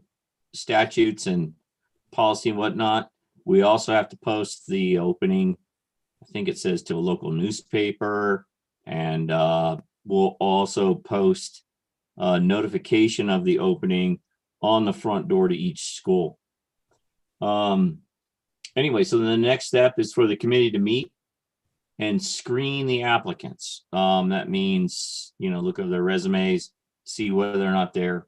statutes and policy and whatnot, we also have to post the opening. I think it says to a local newspaper, and we'll also post a notification of the opening on the front door to each school. Anyway, so the next step is for the committee to meet and screen the applicants. That means, look over their resumes, see whether or not they're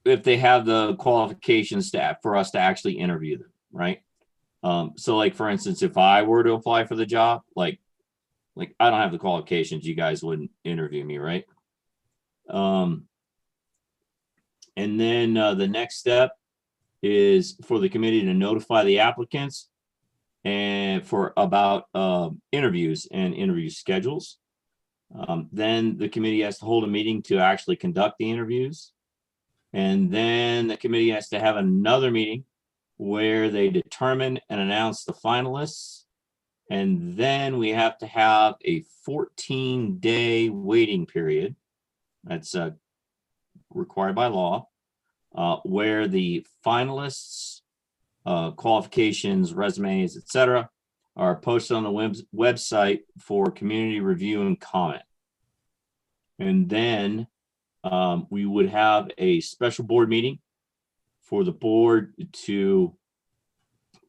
if they have the qualifications for us to actually interview them, right? So like, for instance, if I were to apply for the job, like I don't have the qualifications, you guys wouldn't interview me, right? And then the next step is for the committee to notify the applicants and for about interviews and interview schedules. Then the committee has to hold a meeting to actually conduct the interviews. And then the committee has to have another meeting where they determine and announce the finalists. And then we have to have a 14-day waiting period. That's required by law, where the finalists, qualifications, resumes, etc., are posted on the website for community review and comment. And then we would have a special board meeting for the board to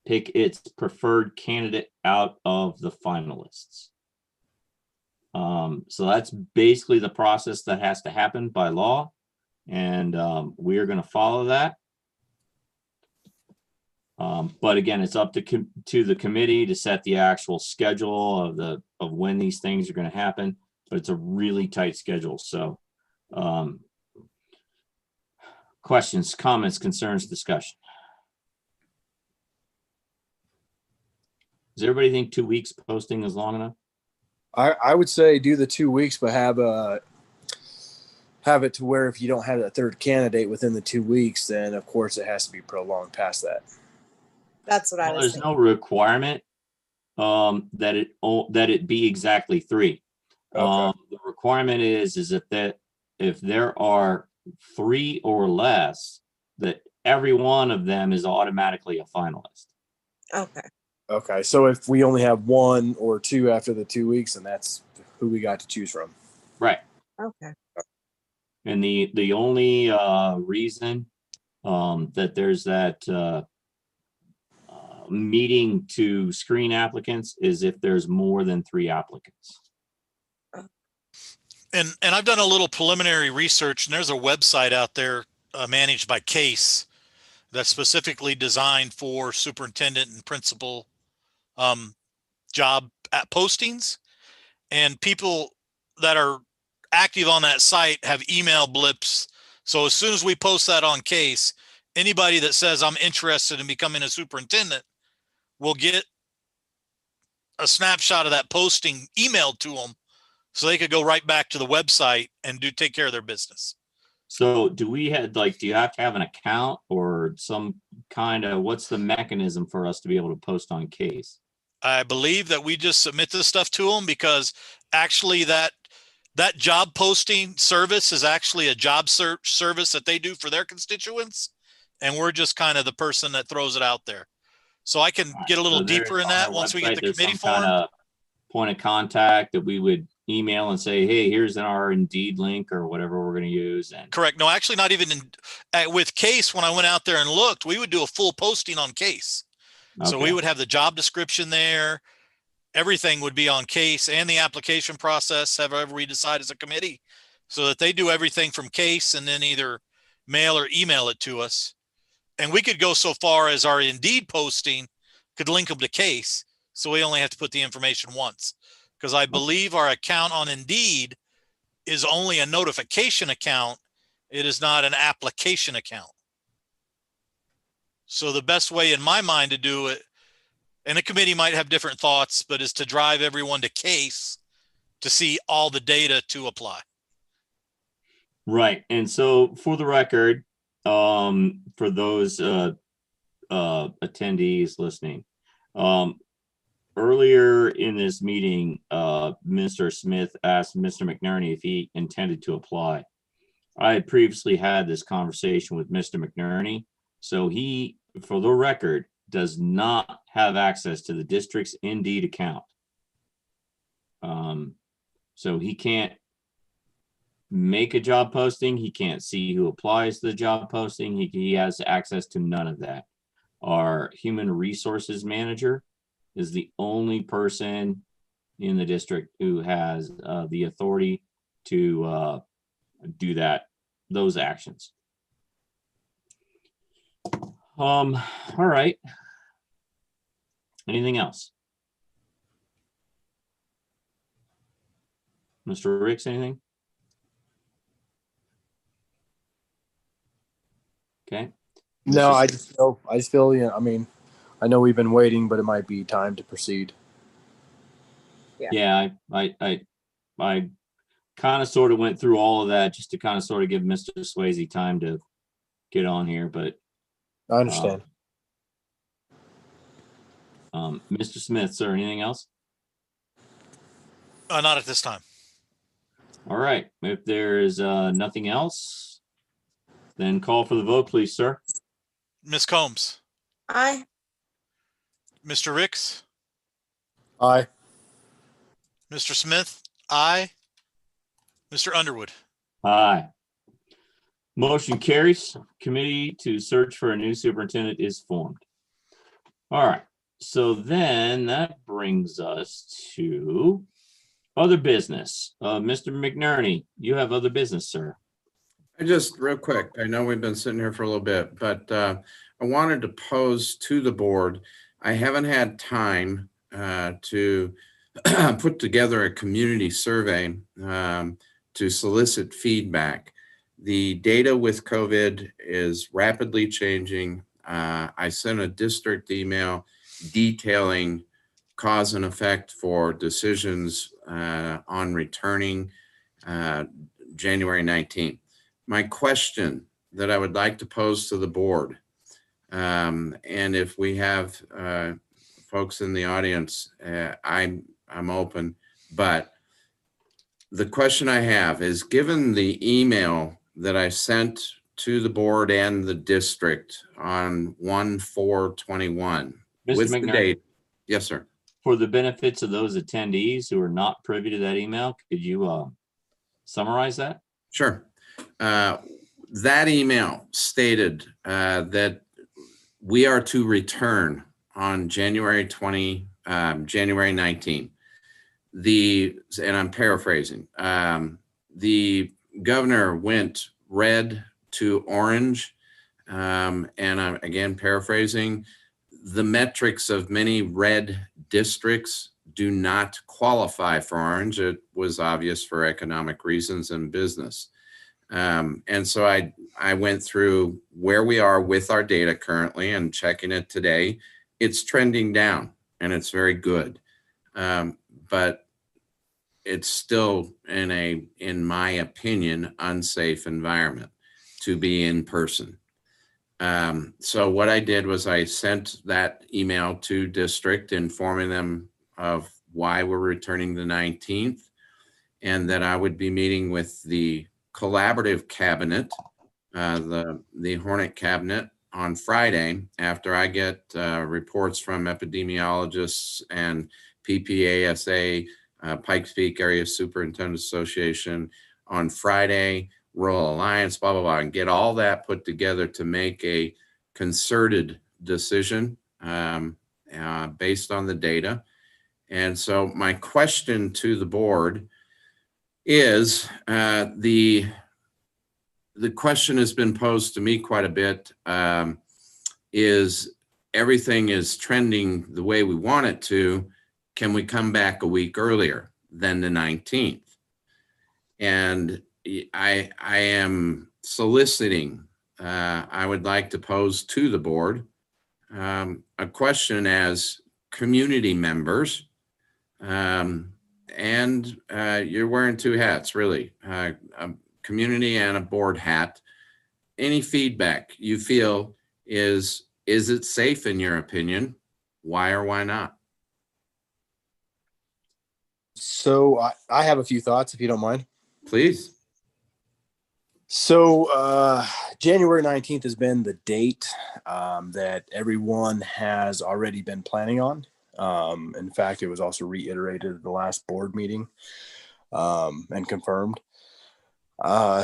pick its preferred candidate out of the finalists. So that's basically the process that has to happen by law. And we are going to follow that. But again, it's up to the committee to set the actual schedule of when these things are going to happen. But it's a really tight schedule. So questions, comments, concerns, discussion. Does everybody think 2 weeks posting is long enough? I would say do the 2 weeks, but have it to where if you don't have that third candidate within the 2 weeks, then of course it has to be prolonged past that. That's what I was There's thinking. no requirement that it be exactly 3. Okay. The requirement is if there are 3 or less, that every one of them is automatically a finalist. Okay. Okay. So if we only have 1 or 2 after the 2 weeks, then that's who we got to choose from. Right. Okay. And the only reason that there's that meeting to screen applicants is if there's more than 3 applicants. And I've done a little preliminary research, and there's a website out there managed by Case that's specifically designed for superintendent and principal job postings. And people that are active on that site have email blips. So as soon as we post that on Case, anybody that says I'm interested in becoming a superintendent will get a snapshot of that posting emailed to them so they could go right back to the website and take care of their business. So do we have, like, do you have to have an account or some kind of, what's the mechanism for us to be able to post on Case? I believe that we just submit this stuff to them because actually that job posting service is actually a job search service that they do for their constituents. And we're just kind of the person that throws it out there. So I can get a little So there's deeper in on that our once we get website, the there's committee some kind formed. of point of contact that we would email and say, hey, here's our Indeed link or whatever we're going to use. And Correct. No, actually not even with Case. When I went out there and looked, we would do a full posting on Case. So we okay. would have the job description there. Everything would be on Case and the application process, however we decide as a committee, so that they do everything from Case and then either mail or email it to us. And we could go so far as our Indeed posting could link them to Case. So we only have to put the information once. Because I believe our account on Indeed is only a notification account. It is not an application account. So the best way in my mind to do it, and the committee might have different thoughts, but is to drive everyone to Case to see all the data to apply. Right. And so for the record, for those attendees listening, earlier in this meeting, Mr. Smith asked Mr. McNerney if he intended to apply. I had previously had this conversation with Mr. McNerney, so he, for the record, does not have access to the district's Indeed account. So he can't make a job posting. He can't see who applies to the job posting. He has access to none of that. Our human resources manager is the only person in the district who has the authority to do those actions. All right. Anything else? Mr. Ricks, anything? Okay. No, I just feel, you know, I mean, I know we've been waiting, but it might be time to proceed. Yeah, I kind of sort of went through all of that just to kind of sort of give Mr. Swayze time to get on here, but I understand. Mr. Smith, sir, anything else? Not at this time. All right. If there is nothing else, then call for the vote, please, sir. Ms. Combs, Aye. Mr. Ricks, Aye. Mr. Smith, aye. Mr. Underwood. Aye. Motion carries. Committee to search for a new superintendent is formed. All right. So then that brings us to other business. Mr. McNerney, you have other business, sir. Just real quick, I know we've been sitting here for a little bit, but I wanted to pose to the board. I haven't had time to put together a community survey to solicit feedback. The data with COVID is rapidly changing. I sent a district email detailing cause and effect for decisions on returning January 19th. My question that I would like to pose to the board, and if we have folks in the audience, I'm open, but the question I have is, given the email that I sent to the board and the district on 1/4/21 Mr. with the McNerney, date. Yes, sir. for the benefits of those attendees who are not privy to that email, could you summarize that? Sure. That email stated that we are to return on January 19th. And I'm paraphrasing, the governor went red to orange. And I'm again paraphrasing, the metrics of many red districts do not qualify for orange. It was obvious for economic reasons and business. And so I went through where we are with our data currently and checking it today. It's trending down and it's very good. but it's still in my opinion, unsafe environment to be in person. So what I did was I sent that email to district informing them of why we're returning the 19th, and that I would be meeting with the collaborative cabinet, the Hornet cabinet, on Friday after I get reports from epidemiologists and PPASA, Pikes Peak Area Superintendent Association on Friday, Rural Alliance, blah, blah, blah, and get all that put together to make a concerted decision based on the data. And so my question to the board is, the question has been posed to me quite a bit, is everything is trending the way we want it to, can we come back a week earlier than the 19th? And I am soliciting, I would like to pose to the board a question as community members, and you're wearing two hats, really, a community and a board hat. Any feedback you feel is it safe in your opinion? Why or why not? So I have a few thoughts, if you don't mind. Please. So January 19th has been the date that everyone has already been planning on. In fact, it was also reiterated at the last board meeting and confirmed.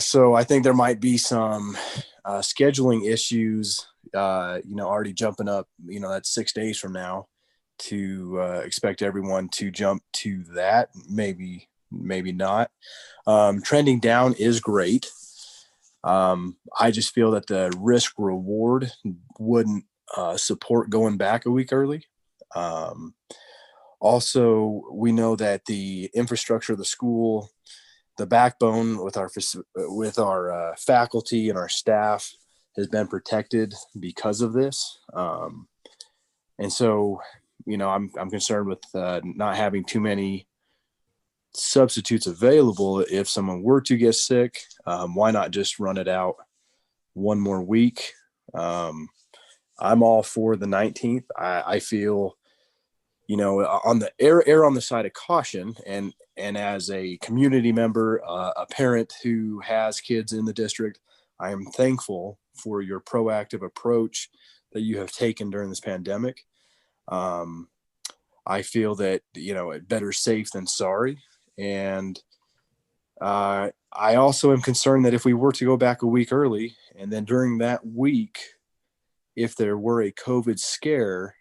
So I think there might be some scheduling issues, already jumping up, that's 6 days from now, to expect everyone to jump to that. Maybe not. Trending down is great. I just feel that the risk reward wouldn't support going back a week early. Also, we know that the infrastructure of the school, the backbone with our faculty and our staff, has been protected because of this. And so, I'm concerned with not having too many substitutes available. If someone were to get sick, why not just run it out one more week? I'm all for the 19th. I feel, on the err on the side of caution, and as a community member, a parent who has kids in the district, I am thankful for your proactive approach that you have taken during this pandemic. I feel that, better safe than sorry. And I also am concerned that if we were to go back a week early, and then during that week, if there were a COVID scare,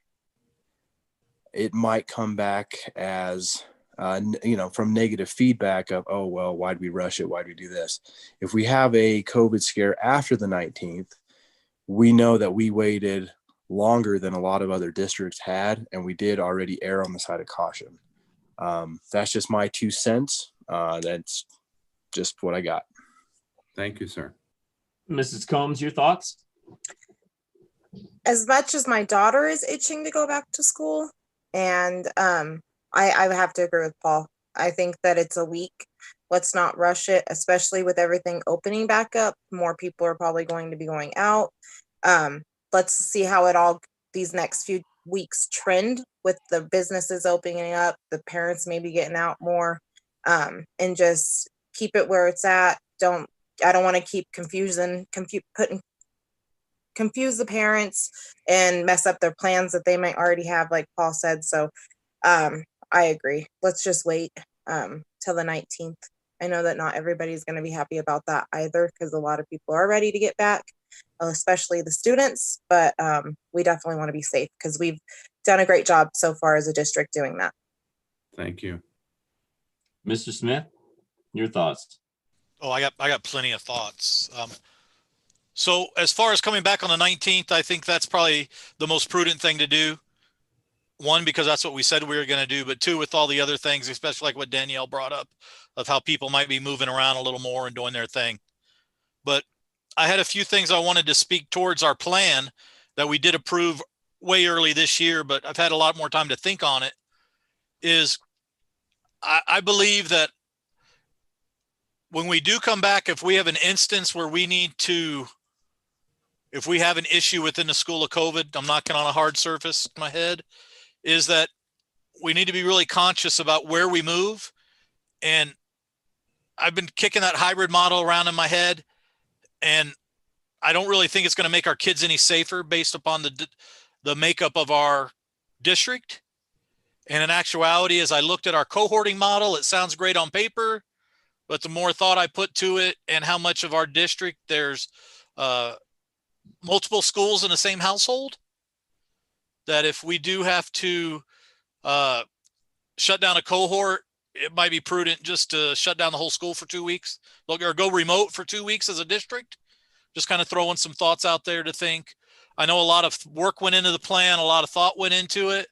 it might come back as, from negative feedback of, oh, well, why'd we rush it? Why'd we do this? If we have a COVID scare after the 19th, we know that we waited longer than a lot of other districts had, and we did already err on the side of caution. That's just my 2 cents. That's just what I got. Thank you, sir. Mrs. Combs, your thoughts? As much as my daughter is itching to go back to school, and I have to agree with Paul. I think that it's a week. Let's not rush it, especially with everything opening back up. More people are probably going to be going out. Let's see how these next few weeks trend with the businesses opening up, the parents maybe getting out more, and just keep it where it's at. I don't want to keep confuse the parents and mess up their plans that they might already have, like Paul said. So I agree. Let's just wait till the 19th. I know that not everybody's going to be happy about that either, because a lot of people are ready to get back, especially the students, but we definitely want to be safe because we've done a great job so far as a district doing that. Thank you. Mr. Smith, your thoughts? Oh, I got plenty of thoughts. So as far as coming back on the 19th, I think that's probably the most prudent thing to do. One, because that's what we said we were going to do, but two, with all the other things, especially like what Danielle brought up of how people might be moving around a little more and doing their thing. But I had a few things I wanted to speak towards our plan that we did approve way early this year, but I've had a lot more time to think on it. is I believe that when we do come back, if we have an instance where we need to, if we have an issue within the school of COVID, I'm knocking on a hard surface in my head, is that we need to be really conscious about where we move. And I've been kicking that hybrid model around in my head, and I don't really think it's going to make our kids any safer based upon the makeup of our district. And in actuality, as I looked at our cohorting model, it sounds great on paper, but the more thought I put to it and how much of our district there's multiple schools in the same household, that if we do have to shut down a cohort, it might be prudent just to shut down the whole school for 2 weeks, or go remote for 2 weeks as a district. Just kind of throwing some thoughts out there to think. I know a lot of work went into the plan, a lot of thought went into it,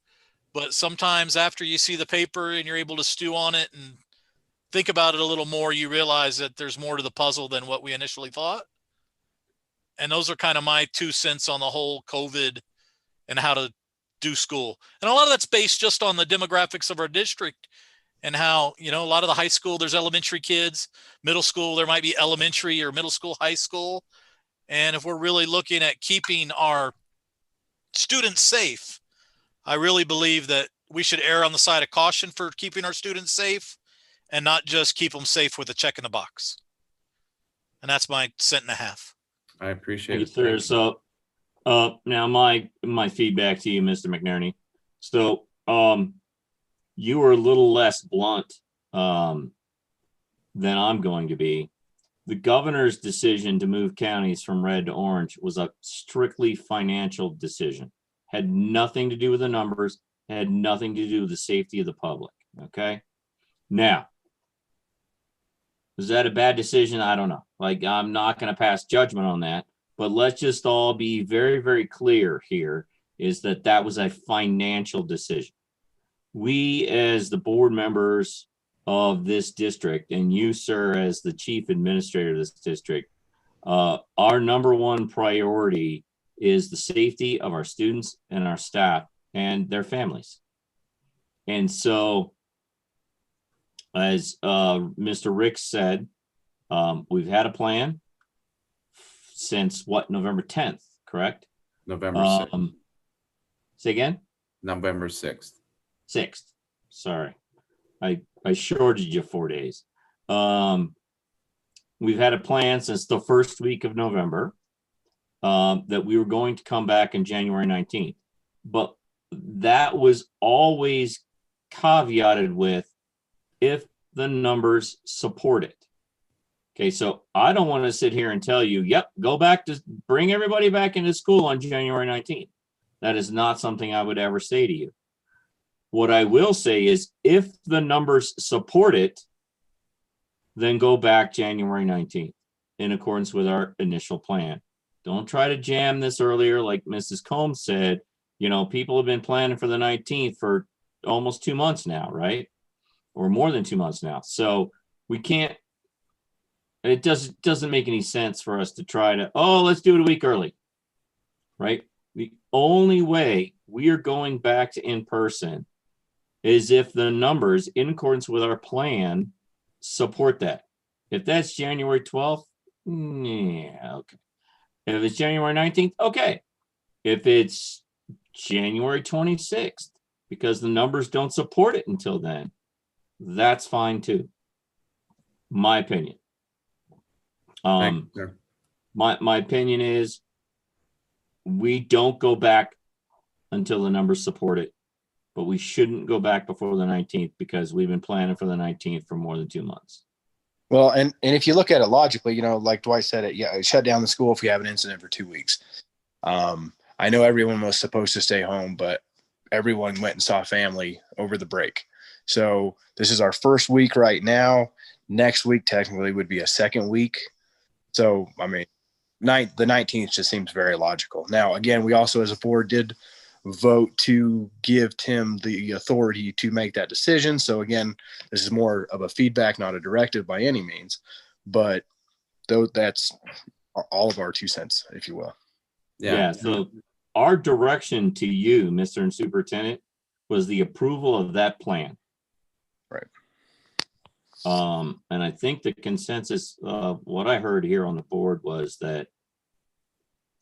but sometimes after you see the paper and you're able to stew on it and think about it a little more, you realize that there's more to the puzzle than what we initially thought. And those are kind of my 2 cents on the whole COVID and how to do school. And a lot of that's based just on the demographics of our district and how, you know, a lot of the high school, there's elementary kids, middle school, there might be elementary or middle school, high school. And if we're really looking at keeping our students safe, I really believe that we should err on the side of caution for keeping our students safe and not just keep them safe with a check in the box. And that's my cent and a half. I appreciate it. Sir. So, now my feedback to you, Mr. McNerney. So, you were a little less blunt than I'm going to be. The governor's decision to move counties from red to orange was a strictly financial decision. Had nothing to do with the numbers, had nothing to do with the safety of the public. Okay. Now, was that a bad decision? I don't know. Like, I'm not going to pass judgment on that, but let's just all be very, very clear here is that that was a financial decision. We, as the board members of this district, and you, sir, as the chief administrator of this district, our number one priority is the safety of our students and our staff and their families. And so, as Mr. Ricks said, we've had a plan since what, November 10th, correct? November 6th. Say again? November 6th. 6th. Sorry. I shorted you 4 days. We've had a plan since the first week of November that we were going to come back on January 19th. But that was always caveated with if the numbers support it. Okay, so I don't want to sit here and tell you, yep, go back to bring everybody back into school on January 19th. That is not something I would ever say to you. What I will say is if the numbers support it, then go back January 19th in accordance with our initial plan. Don't try to jam this earlier. Like Mrs. Combs said, you know, people have been planning for the 19th for almost 2 months now, right? Or more than 2 months now. So we can't, it doesn't make any sense for us to try to, oh, let's do it a week early, right? The only way we are going back to in-person is if the numbers in accordance with our plan support that. If that's January 12th, yeah, okay. If it's January 19th, okay. If it's January 26th, because the numbers don't support it until then, that's fine too. My opinion. Thank you, sir. My opinion is we don't go back until the numbers support it, but we shouldn't go back before the 19th because we've been planning for the 19th for more than 2 months. Well, and if you look at it logically, you know, like Dwight said, shut down the school if we have an incident for 2 weeks. I know everyone was supposed to stay home, but everyone went and saw family over the break. So this is our first week right now. Next week technically would be a second week. So, I mean, the 19th just seems very logical. Now, again, we also as a board did vote to give Tim the authority to make that decision. So again, this is more of a feedback, not a directive by any means, but though that's all of our 2 cents, if you will. Yeah. So our direction to you, Mr. and Superintendent, was the approval of that plan. Right. And I think the consensus of what I heard here on the board was that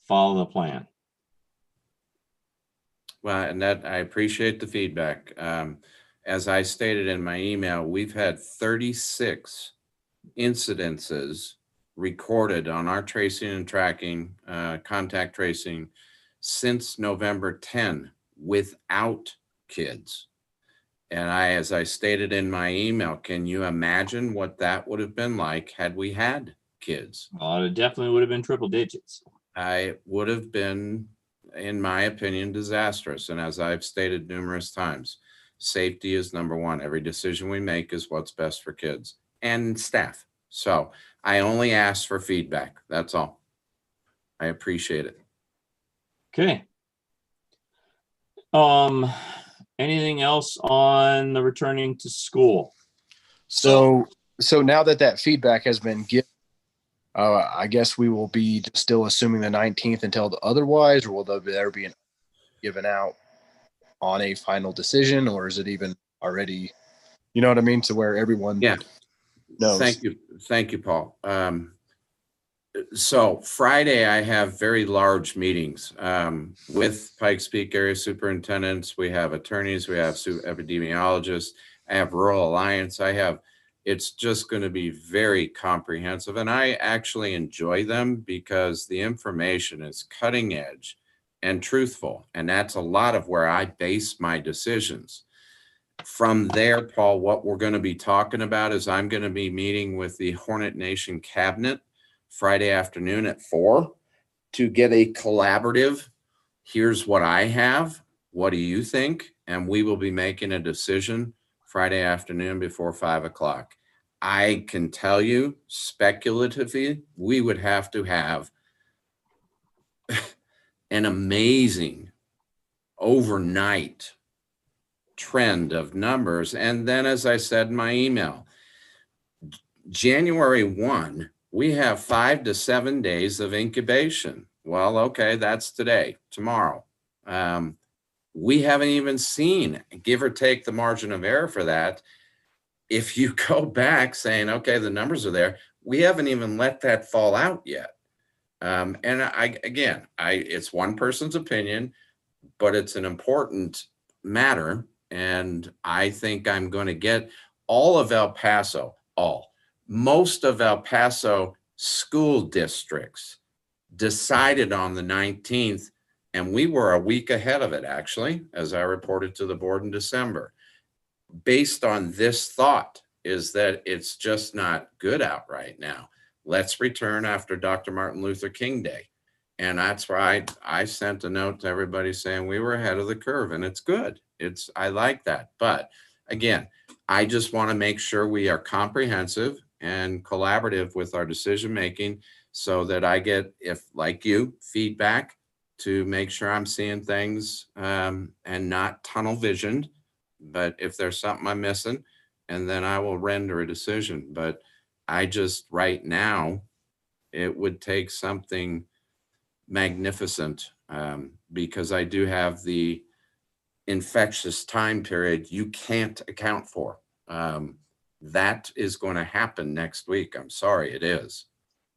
follow the plan. Well, and that I appreciate the feedback. As I stated in my email, we've had 36 incidences recorded on our tracing and tracking, contact tracing since November 10 without kids. And as I stated in my email, can you imagine what that would have been like had we had kids? Well, it definitely would have been triple digits. I would have been, in my opinion, disastrous. And as I've stated numerous times, safety is number one. Every decision we make is what's best for kids and staff. So I only ask for feedback. That's all. I appreciate it. Okay. Anything else on the returning to school? So now that feedback has been given, I guess we will be still assuming the 19th until the otherwise, or will there be an given out on a final decision, or is it even already, you know what I mean, to where everyone Yeah. knows? Thank you, Paul. So Friday, I have very large meetings with Pikes Peak area superintendents. We have attorneys, we have epidemiologists, I have Rural Alliance. It's just going to be very comprehensive. And I actually enjoy them because the information is cutting edge and truthful. And that's a lot of where I base my decisions. From there, Paul, what we're going to be talking about is I'm going to be meeting with the Hornet Nation Cabinet Friday afternoon at 4 to get a collaborative. Here's what I have. What do you think? And we will be making a decision Friday afternoon before 5 o'clock. I can tell you speculatively, we would have to have an amazing overnight trend of numbers. And then, as I said in my email, January 1, we have 5 to 7 days of incubation. Well, okay, that's today, tomorrow. We haven't even seen, give or take the margin of error for that. If you go back saying, okay, the numbers are there, we haven't even let that fall out yet. And it's one person's opinion, but it's an important matter. And I think I'm going to get all of El Paso, most of El Paso school districts decided on the 19th, and we were a week ahead of it, actually, as I reported to the board in December. Based on this thought is that it's just not good out right now. Let's return after Dr. Martin Luther King Day. And that's why I sent a note to everybody saying we were ahead of the curve, and it's good. I like that. But again, I just want to make sure we are comprehensive and collaborative with our decision making so that I get, if like you, feedback to make sure I'm seeing things and not tunnel visioned. But if there's something I'm missing, and then I will render a decision. But I just right now, it would take something magnificent because I do have the infectious time period you can't account for. That is going to happen next week. I'm sorry, it is.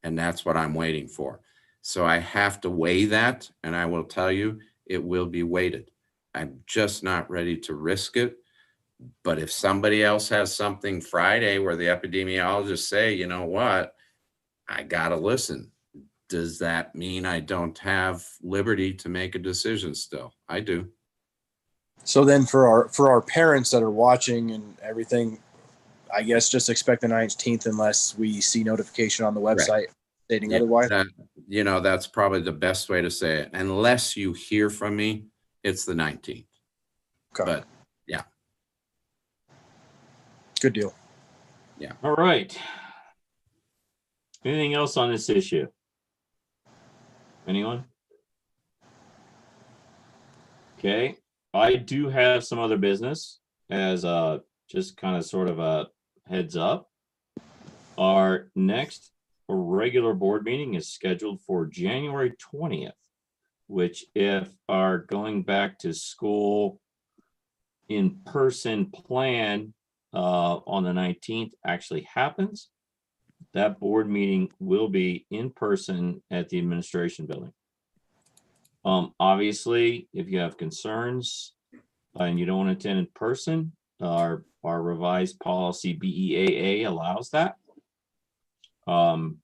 And that's what I'm waiting for. So I have to weigh that, and I will tell you, it will be weighted. I'm just not ready to risk it. But if somebody else has something Friday where the epidemiologists say, you know what, I got to listen. Does that mean I don't have liberty to make a decision still? I do. So then for our parents that are watching and everything, I guess just expect the 19th unless we see notification on the website stating otherwise. That's probably the best way to say it. Unless you hear from me, it's the 19th. Okay. But yeah. Good deal. Yeah. All right. Anything else on this issue? Anyone? Okay. I do have some other business as just kind of sort of a heads up. Our next regular board meeting is scheduled for January 20th, which if our going back to school in person plan on the 19th actually happens, that board meeting will be in person at the administration building. Obviously, if you have concerns and you don't want to attend in person, our revised policy BEAA allows that. And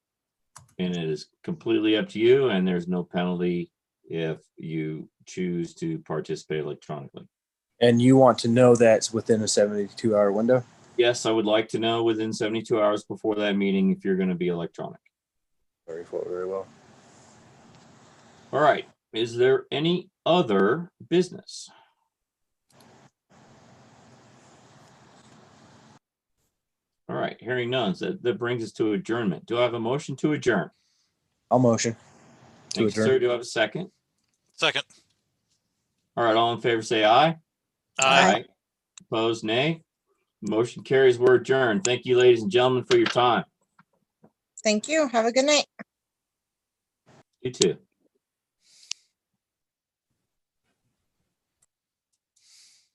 it is completely up to you, and there's no penalty if you choose to participate electronically. And you want to know that's within a 72-hour window? Yes, I would like to know within 72 hours before that meeting if you're going to be electronic. Very well. All right. Is there any other business? All right. Hearing none. So that brings us to adjournment. Do I have a motion to adjourn? I'll motion to Thank you, adjourn. sir. Do I have a second? Second. All right. All in favor, say aye. Aye. Opposed, nay. Motion carries. We're adjourned. Thank you, ladies and gentlemen, for your time. Thank you. Have a good night. You too.